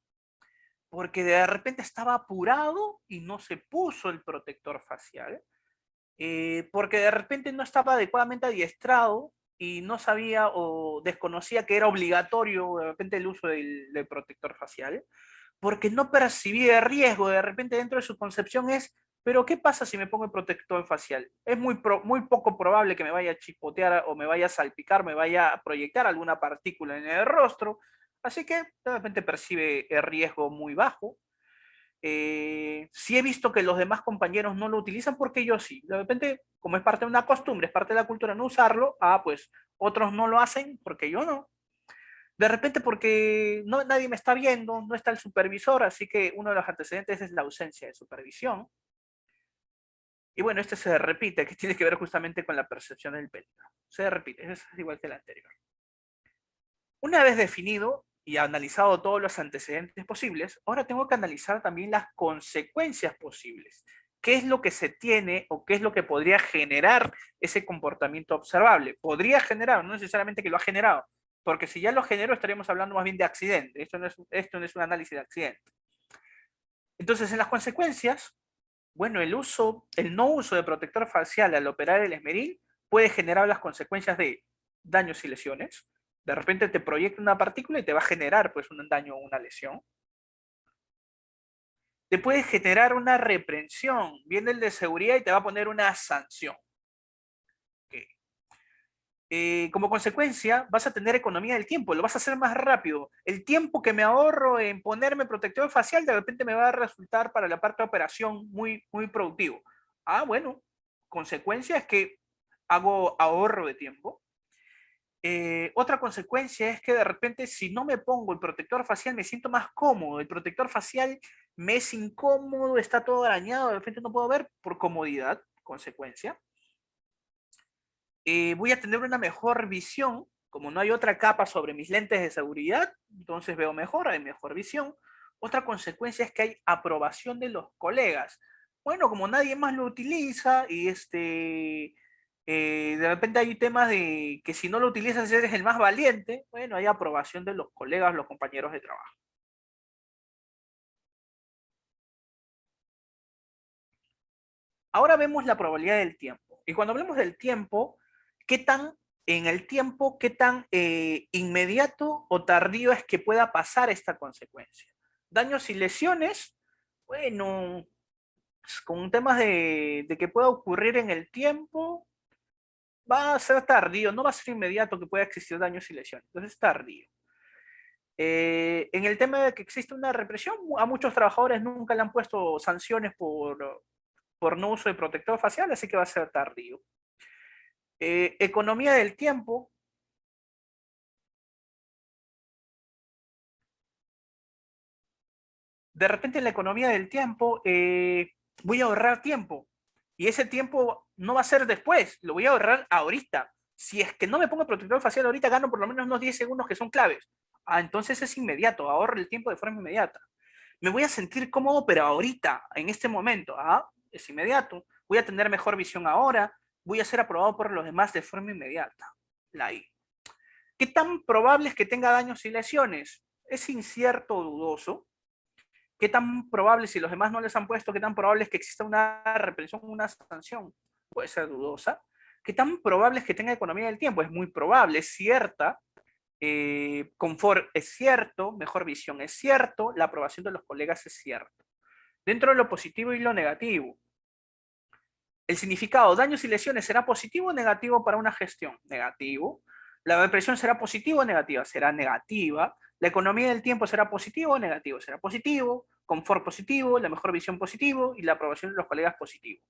[SPEAKER 1] porque de repente estaba apurado y no se puso el protector facial, porque de repente no estaba adecuadamente adiestrado y no sabía o desconocía que era obligatorio de repente el uso del protector facial, porque no percibía riesgo, de repente dentro de su concepción es, pero ¿qué pasa si me pongo el protector facial? Es muy poco probable que me vaya a chipotear o me vaya a salpicar, me vaya a proyectar alguna partícula en el rostro, así que de repente percibe el riesgo muy bajo. Si he visto que los demás compañeros no lo utilizan, porque yo sí. De repente, como es parte de una costumbre, es parte de la cultura no usarlo, pues otros no lo hacen porque yo no. De repente porque no, nadie me está viendo, no está el supervisor, así que uno de los antecedentes es la ausencia de supervisión. Y bueno, este se repite, que tiene que ver justamente con la percepción del peligro. Se repite, es igual que el anterior. Una vez definido y analizado todos los antecedentes posibles, ahora tengo que analizar también las consecuencias posibles. ¿Qué es lo que se tiene o qué es lo que podría generar ese comportamiento observable? Podría generar, no necesariamente que lo ha generado, porque si ya lo generó estaríamos hablando más bien de accidente. Esto no es un análisis de accidente. Entonces, en las consecuencias, bueno, el no uso de protector facial al operar el esmeril puede generar las consecuencias de daños y lesiones. De repente te proyecta una partícula y te va a generar pues un daño o una lesión. Te puede generar una reprensión. Viene el de seguridad y te va a poner una sanción. Okay. Como consecuencia, vas a tener economía del tiempo, lo vas a hacer más rápido. El tiempo que me ahorro en ponerme protector facial, de repente me va a resultar para la parte de operación muy, muy productivo. Bueno, consecuencia es que hago ahorro de tiempo. Otra consecuencia es que de repente si no me pongo el protector facial me siento más cómodo. El protector facial me es incómodo, está todo arañado, de repente no puedo ver por comodidad, consecuencia. Voy a tener una mejor visión, como no hay otra capa sobre mis lentes de seguridad, entonces veo mejor, hay mejor visión. Otra consecuencia es que hay aprobación de los colegas. Bueno, como nadie más lo utiliza y de repente hay temas de que si no lo utilizas eres el más valiente, bueno, hay aprobación de los colegas, los compañeros de trabajo. Ahora vemos la probabilidad del tiempo. Y cuando hablamos del tiempo, ¿qué tan en el tiempo, qué tan inmediato o tardío es que pueda pasar esta consecuencia? Daños y lesiones, bueno, pues, con temas de que pueda ocurrir en el tiempo, va a ser tardío, no va a ser inmediato que pueda existir daños y lesiones, entonces es tardío. En el tema de que existe una represión, a muchos trabajadores nunca le han puesto sanciones por no uso de protector facial, así que va a ser tardío. Economía del tiempo. De repente en la economía del tiempo voy a ahorrar tiempo y ese tiempo no va a ser después, lo voy a ahorrar ahorita. Si es que no me pongo protector facial ahorita, gano por lo menos unos 10 segundos que son claves. Entonces es inmediato, ahorro el tiempo de forma inmediata. Me voy a sentir cómodo, pero ahorita, en este momento, es inmediato. Voy a tener mejor visión ahora, voy a ser aprobado por los demás de forma inmediata. La I. ¿Qué tan probable es que tenga daños y lesiones? Es incierto o dudoso. ¿Qué tan probable, si los demás no les han puesto, qué tan probable es que exista una represión, una sanción? Puede ser dudosa. ¿Qué tan probable es que tenga economía del tiempo? Es muy probable, es cierta. Confort es cierto, mejor visión es cierto, la aprobación de los colegas es cierto. Dentro de lo positivo y lo negativo, el significado, daños y lesiones, ¿será positivo o negativo para una gestión? Negativo. La represión será positiva o negativa, será negativa. La economía del tiempo será positivo o negativo, será positivo. Confort positivo, la mejor visión positivo y la aprobación de los colegas positivo.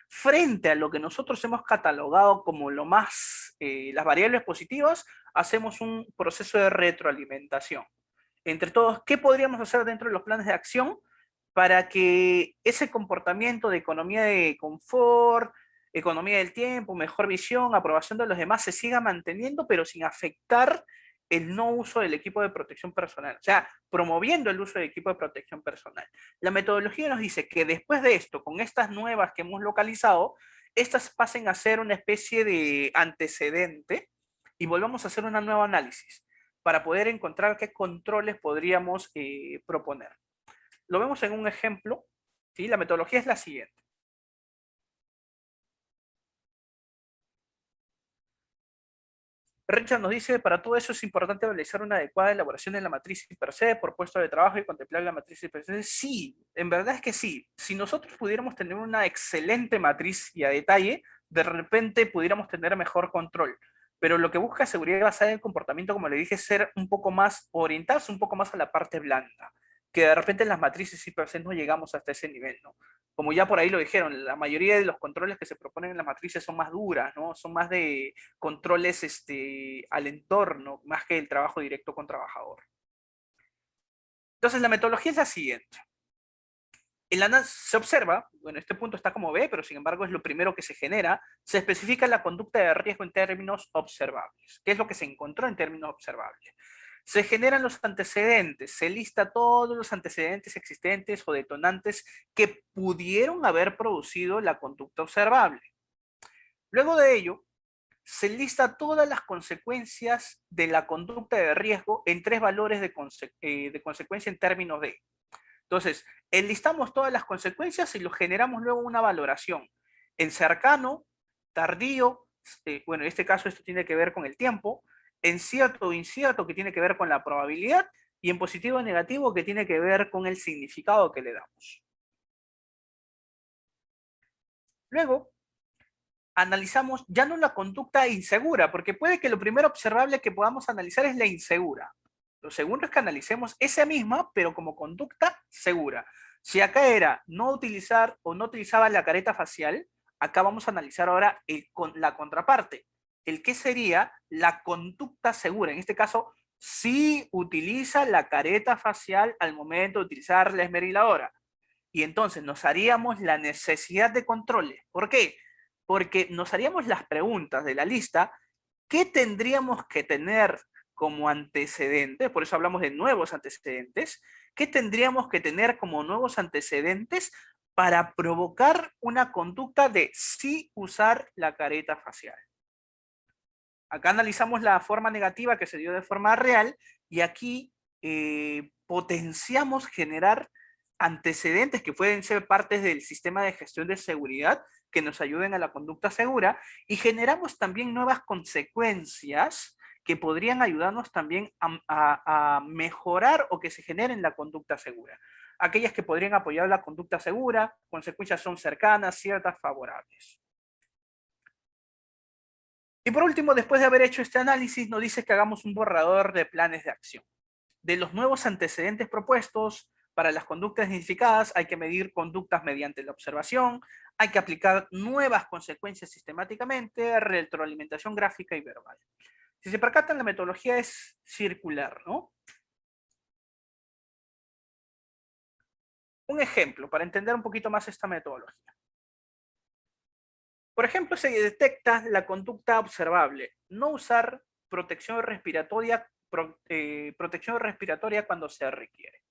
[SPEAKER 1] Frente a lo que nosotros hemos catalogado como lo más, las variables positivas, hacemos un proceso de retroalimentación. Entre todos, ¿qué podríamos hacer dentro de los planes de acción para que ese comportamiento de economía de confort, economía del tiempo, mejor visión, aprobación de los demás se siga manteniendo, pero sin afectar el no uso del equipo de protección personal? O sea, promoviendo el uso del equipo de protección personal. La metodología nos dice que después de esto, con estas nuevas que hemos localizado, estas pasen a ser una especie de antecedente y volvamos a hacer un nuevo análisis para poder encontrar qué controles podríamos proponer. Lo vemos en un ejemplo, ¿sí? La metodología es la siguiente. Richard nos dice, para todo eso es importante realizar una adecuada elaboración de la matriz per se, por puesto de trabajo y contemplar la matriz per se. Sí, en verdad es que sí. Si nosotros pudiéramos tener una excelente matriz y a detalle, de repente pudiéramos tener mejor control. Pero lo que busca seguridad basada en el comportamiento, como le dije, es ser un poco más, orientarse un poco más a la parte blanda, que de repente en las matrices sí per se no llegamos hasta ese nivel, ¿no? Como ya por ahí lo dijeron, la mayoría de los controles que se proponen en las matrices son más duras, ¿no? Son más de controles al entorno, más que el trabajo directo con trabajador. Entonces, la metodología es la siguiente. Se observa, bueno, este punto está como B, pero sin embargo es lo primero que se genera, se especifica la conducta de riesgo en términos observables. ¿Qué es lo que se encontró en términos observables? Se generan los antecedentes, se lista todos los antecedentes existentes o detonantes que pudieron haber producido la conducta observable. Luego de ello, se lista todas las consecuencias de la conducta de riesgo en tres valores de consecuencia en términos de. Entonces, enlistamos todas las consecuencias y lo generamos luego una valoración en cercano, tardío, bueno, en este caso esto tiene que ver con el tiempo, en cierto o incierto que tiene que ver con la probabilidad y en positivo o negativo que tiene que ver con el significado que le damos. Luego, analizamos ya no la conducta insegura, porque puede que lo primero observable que podamos analizar es la insegura. Lo segundo es que analicemos esa misma, pero como conducta segura. Si acá era no utilizar o no utilizaba la careta facial, acá vamos a analizar ahora la contraparte. El que sería la conducta segura. En este caso, sí utiliza la careta facial al momento de utilizar la esmeriladora. Y entonces nos haríamos la necesidad de controles. ¿Por qué? Porque nos haríamos las preguntas de la lista, ¿qué tendríamos que tener como antecedentes? Por eso hablamos de nuevos antecedentes. ¿Qué tendríamos que tener como nuevos antecedentes para provocar una conducta de sí usar la careta facial? Acá analizamos la forma negativa que se dio de forma real y aquí potenciamos generar antecedentes que pueden ser partes del sistema de gestión de seguridad que nos ayuden a la conducta segura y generamos también nuevas consecuencias que podrían ayudarnos también a mejorar o que se generen la conducta segura. Aquellas que podrían apoyar la conducta segura, consecuencias son cercanas, ciertas, favorables. Y por último, después de haber hecho este análisis, nos dice que hagamos un borrador de planes de acción. De los nuevos antecedentes propuestos para las conductas identificadas, hay que medir conductas mediante la observación, hay que aplicar nuevas consecuencias sistemáticamente, retroalimentación gráfica y verbal. Si se percatan, la metodología es circular, ¿no? Un ejemplo para entender un poquito más esta metodología. Por ejemplo, se detecta la conducta observable, no usar protección respiratoria cuando se requiere.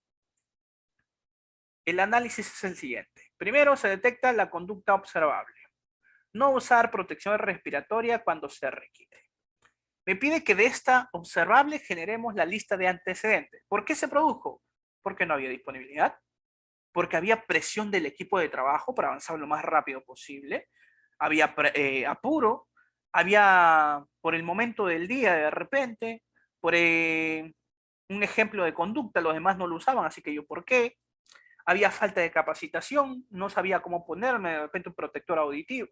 [SPEAKER 1] El análisis es el siguiente. Primero se detecta la conducta observable. No usar protección respiratoria cuando se requiere. Me pide que de esta observable generemos la lista de antecedentes. ¿Por qué se produjo? Porque no había disponibilidad, porque había presión del equipo de trabajo para avanzar lo más rápido posible, había apuro, había por el momento del día de repente, por un ejemplo de conducta, los demás no lo usaban, así que yo, ¿por qué? Había falta de capacitación, no sabía cómo ponerme de repente un protector auditivo,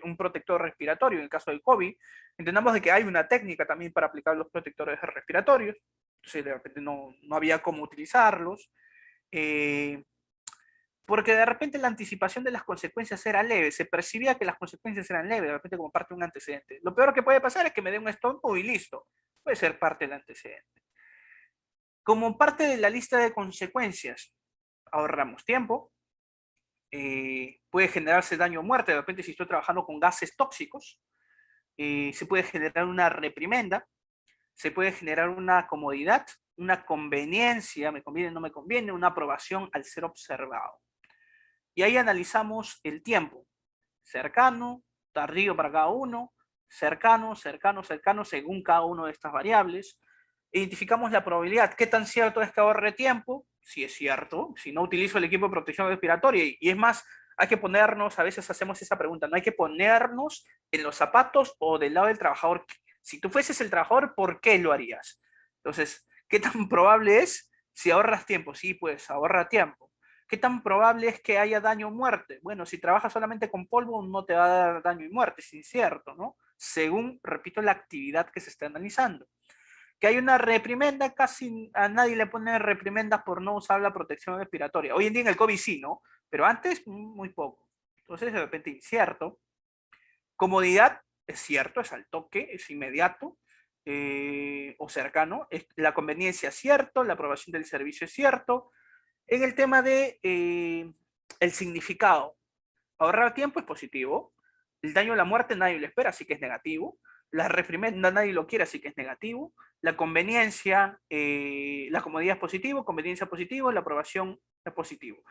[SPEAKER 1] un protector respiratorio en el caso del COVID. Entendamos de que hay una técnica también para aplicar los protectores respiratorios, entonces de repente no había cómo utilizarlos. Porque de repente la anticipación de las consecuencias era leve, se percibía que las consecuencias eran leves, de repente como parte de un antecedente. Lo peor que puede pasar es que me dé un estómago y listo, puede ser parte del antecedente. Como parte de la lista de consecuencias, ahorramos tiempo, puede generarse daño o muerte, de repente si estoy trabajando con gases tóxicos, se puede generar una reprimenda, se puede generar una comodidad, una conveniencia, me conviene, no me conviene, una aprobación al ser observado. Y ahí analizamos el tiempo, cercano, tardío para cada uno, cercano, cercano, cercano, según cada una de estas variables. Identificamos la probabilidad, qué tan cierto es que ahorre tiempo, si es cierto, si no utilizo el equipo de protección respiratoria. Y es más, hay que ponernos, a veces hacemos esa pregunta, no hay que ponernos en los zapatos o del lado del trabajador. Si tú fueses el trabajador, ¿por qué lo harías? Entonces, ¿qué tan probable es si ahorras tiempo? Sí, pues ahorra tiempo. ¿Qué tan probable es que haya daño o muerte? Bueno, si trabajas solamente con polvo, no te va a dar daño y muerte, es incierto, ¿no? Según, repito, la actividad que se está analizando. Que hay una reprimenda, casi a nadie le pone reprimendas por no usar la protección respiratoria. Hoy en día en el COVID sí, ¿no? Pero antes muy poco. Entonces de repente incierto. Comodidad es cierto, es al toque, es inmediato o cercano. La conveniencia es cierto, la aprobación del servicio es cierto. En el tema de el significado, ahorrar tiempo es positivo. El daño a la muerte nadie lo espera, así que es negativo. La reprimenda nadie lo quiere, así que es negativo. La conveniencia, la comodidad es positivo, conveniencia positivo, la aprobación es positivo.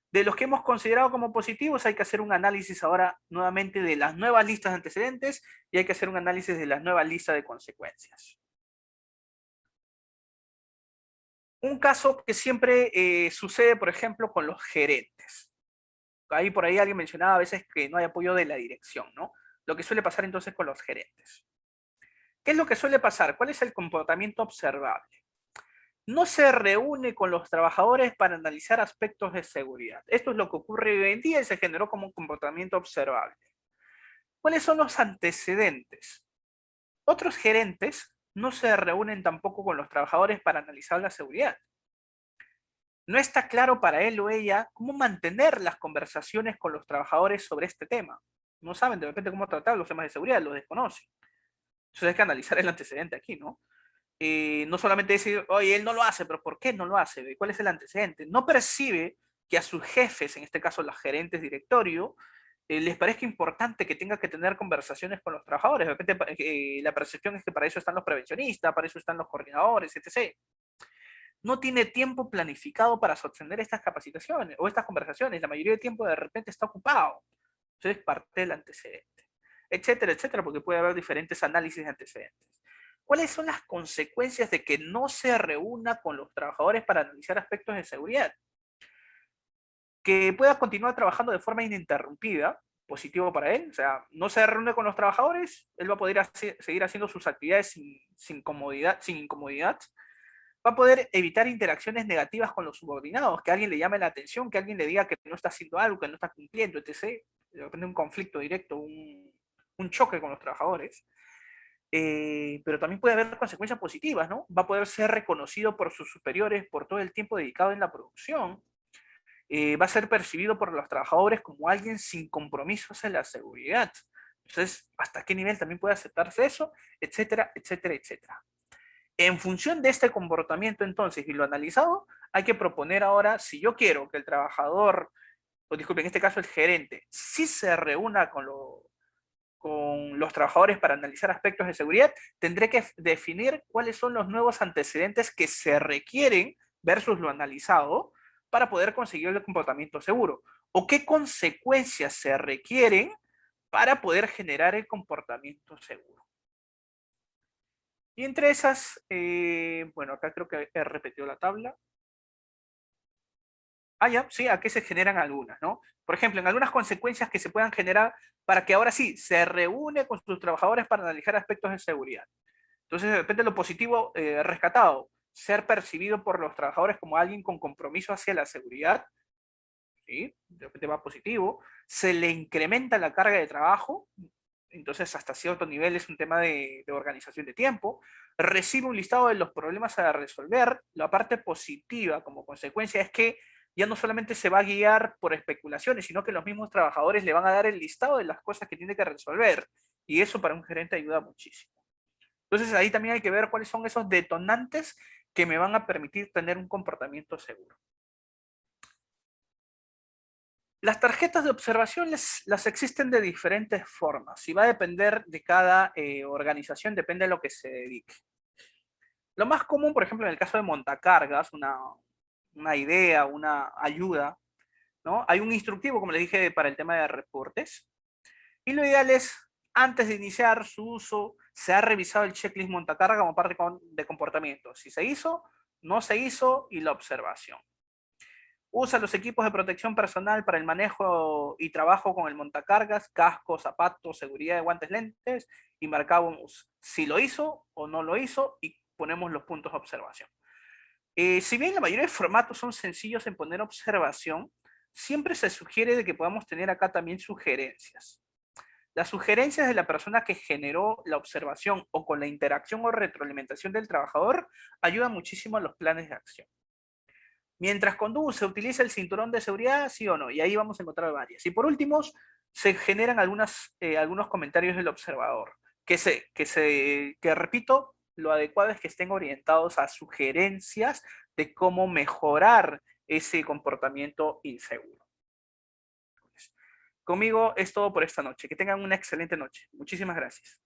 [SPEAKER 1] De los que hemos considerado como positivos, hay que hacer un análisis ahora nuevamente de las nuevas listas de antecedentes y hay que hacer un análisis de las nuevas listas de consecuencias. Un caso que siempre sucede, por ejemplo, con los gerentes. Ahí por ahí alguien mencionaba a veces que no hay apoyo de la dirección, ¿no? Lo que suele pasar entonces con los gerentes. ¿Qué es lo que suele pasar? ¿Cuál es el comportamiento observable? No se reúne con los trabajadores para analizar aspectos de seguridad. Esto es lo que ocurre hoy en día y se generó como un comportamiento observable. ¿Cuáles son los antecedentes? Otros gerentes no se reúnen tampoco con los trabajadores para analizar la seguridad. No está claro para él o ella cómo mantener las conversaciones con los trabajadores sobre este tema. No saben de repente cómo tratar los temas de seguridad, los desconocen. Entonces hay que analizar el antecedente aquí, ¿no? No solamente decir, oye, él no lo hace, pero ¿por qué no lo hace? ¿Cuál es el antecedente? No percibe que a sus jefes, en este caso los gerentes directorio, les parezca importante que tenga que tener conversaciones con los trabajadores. De repente la percepción es que para eso están los prevencionistas, para eso están los coordinadores, etc. No tiene tiempo planificado para sostener estas capacitaciones o estas conversaciones. La mayoría del tiempo de repente está ocupado. Entonces parte del antecedente, etcétera, etcétera, porque puede haber diferentes análisis de antecedentes. ¿Cuáles son las consecuencias de que no se reúna con los trabajadores para analizar aspectos de seguridad? Que pueda continuar trabajando de forma ininterrumpida, positivo para él, o sea, no se reúne con los trabajadores, él va a poder seguir haciendo sus actividades sin incomodidad, va a poder evitar interacciones negativas con los subordinados, que alguien le llame la atención, que alguien le diga que no está haciendo algo, que no está cumpliendo, etc. De repente un conflicto directo, un choque con los trabajadores. Pero también puede haber consecuencias positivas, ¿no? Va a poder ser reconocido por sus superiores por todo el tiempo dedicado en la producción. Va a ser percibido por los trabajadores como alguien sin compromisos en la seguridad. Entonces, ¿hasta qué nivel también puede aceptarse eso? Etcétera, etcétera, etcétera. En función de este comportamiento, entonces, y lo analizado, hay que proponer ahora, si yo quiero que el trabajador, o disculpen, en este caso el gerente, sí se reúna con los trabajadores para analizar aspectos de seguridad, tendré que definir cuáles son los nuevos antecedentes que se requieren versus lo analizado para poder conseguir el comportamiento seguro. O qué consecuencias se requieren para poder generar el comportamiento seguro. Y entre esas, bueno, acá creo que he repetido la tabla. Ah, ya, sí, aquí se generan algunas, ¿no? Por ejemplo, en algunas consecuencias que se puedan generar para que ahora sí se reúne con sus trabajadores para analizar aspectos de seguridad. Entonces, de repente lo positivo rescatado, ser percibido por los trabajadores como alguien con compromiso hacia la seguridad, ¿sí? De repente va positivo, se le incrementa la carga de trabajo, entonces hasta cierto nivel es un tema de organización de tiempo, recibe un listado de los problemas a resolver, la parte positiva como consecuencia es que ya no solamente se va a guiar por especulaciones, sino que los mismos trabajadores le van a dar el listado de las cosas que tiene que resolver, y eso para un gerente ayuda muchísimo. Entonces ahí también hay que ver cuáles son esos detonantes que me van a permitir tener un comportamiento seguro. Las tarjetas de observación las existen de diferentes formas y va a depender de cada organización, depende de lo que se dedique. Lo más común, por ejemplo, en el caso de montacargas, una idea, una ayuda, ¿no? Hay un instructivo, como les dije, para el tema de reportes. Y lo ideal es, antes de iniciar su uso, se ha revisado el checklist montacarga como parte de comportamiento. Si se hizo, no se hizo y la observación. Usa los equipos de protección personal para el manejo y trabajo con el montacargas, cascos, zapatos, seguridad, guantes, lentes, y marcamos si lo hizo o no lo hizo y ponemos los puntos de observación. Si bien la mayoría de formatos son sencillos en poner observación, siempre se sugiere de que podamos tener acá también sugerencias. Las sugerencias de la persona que generó la observación o con la interacción o retroalimentación del trabajador ayudan muchísimo a los planes de acción. Mientras conduce, utiliza el cinturón de seguridad, sí o no, y ahí vamos a encontrar varias. Y por último, se generan algunos comentarios del observador, que repito, lo adecuado es que estén orientados a sugerencias de cómo mejorar ese comportamiento inseguro. Conmigo es todo por esta noche. Que tengan una excelente noche. Muchísimas gracias.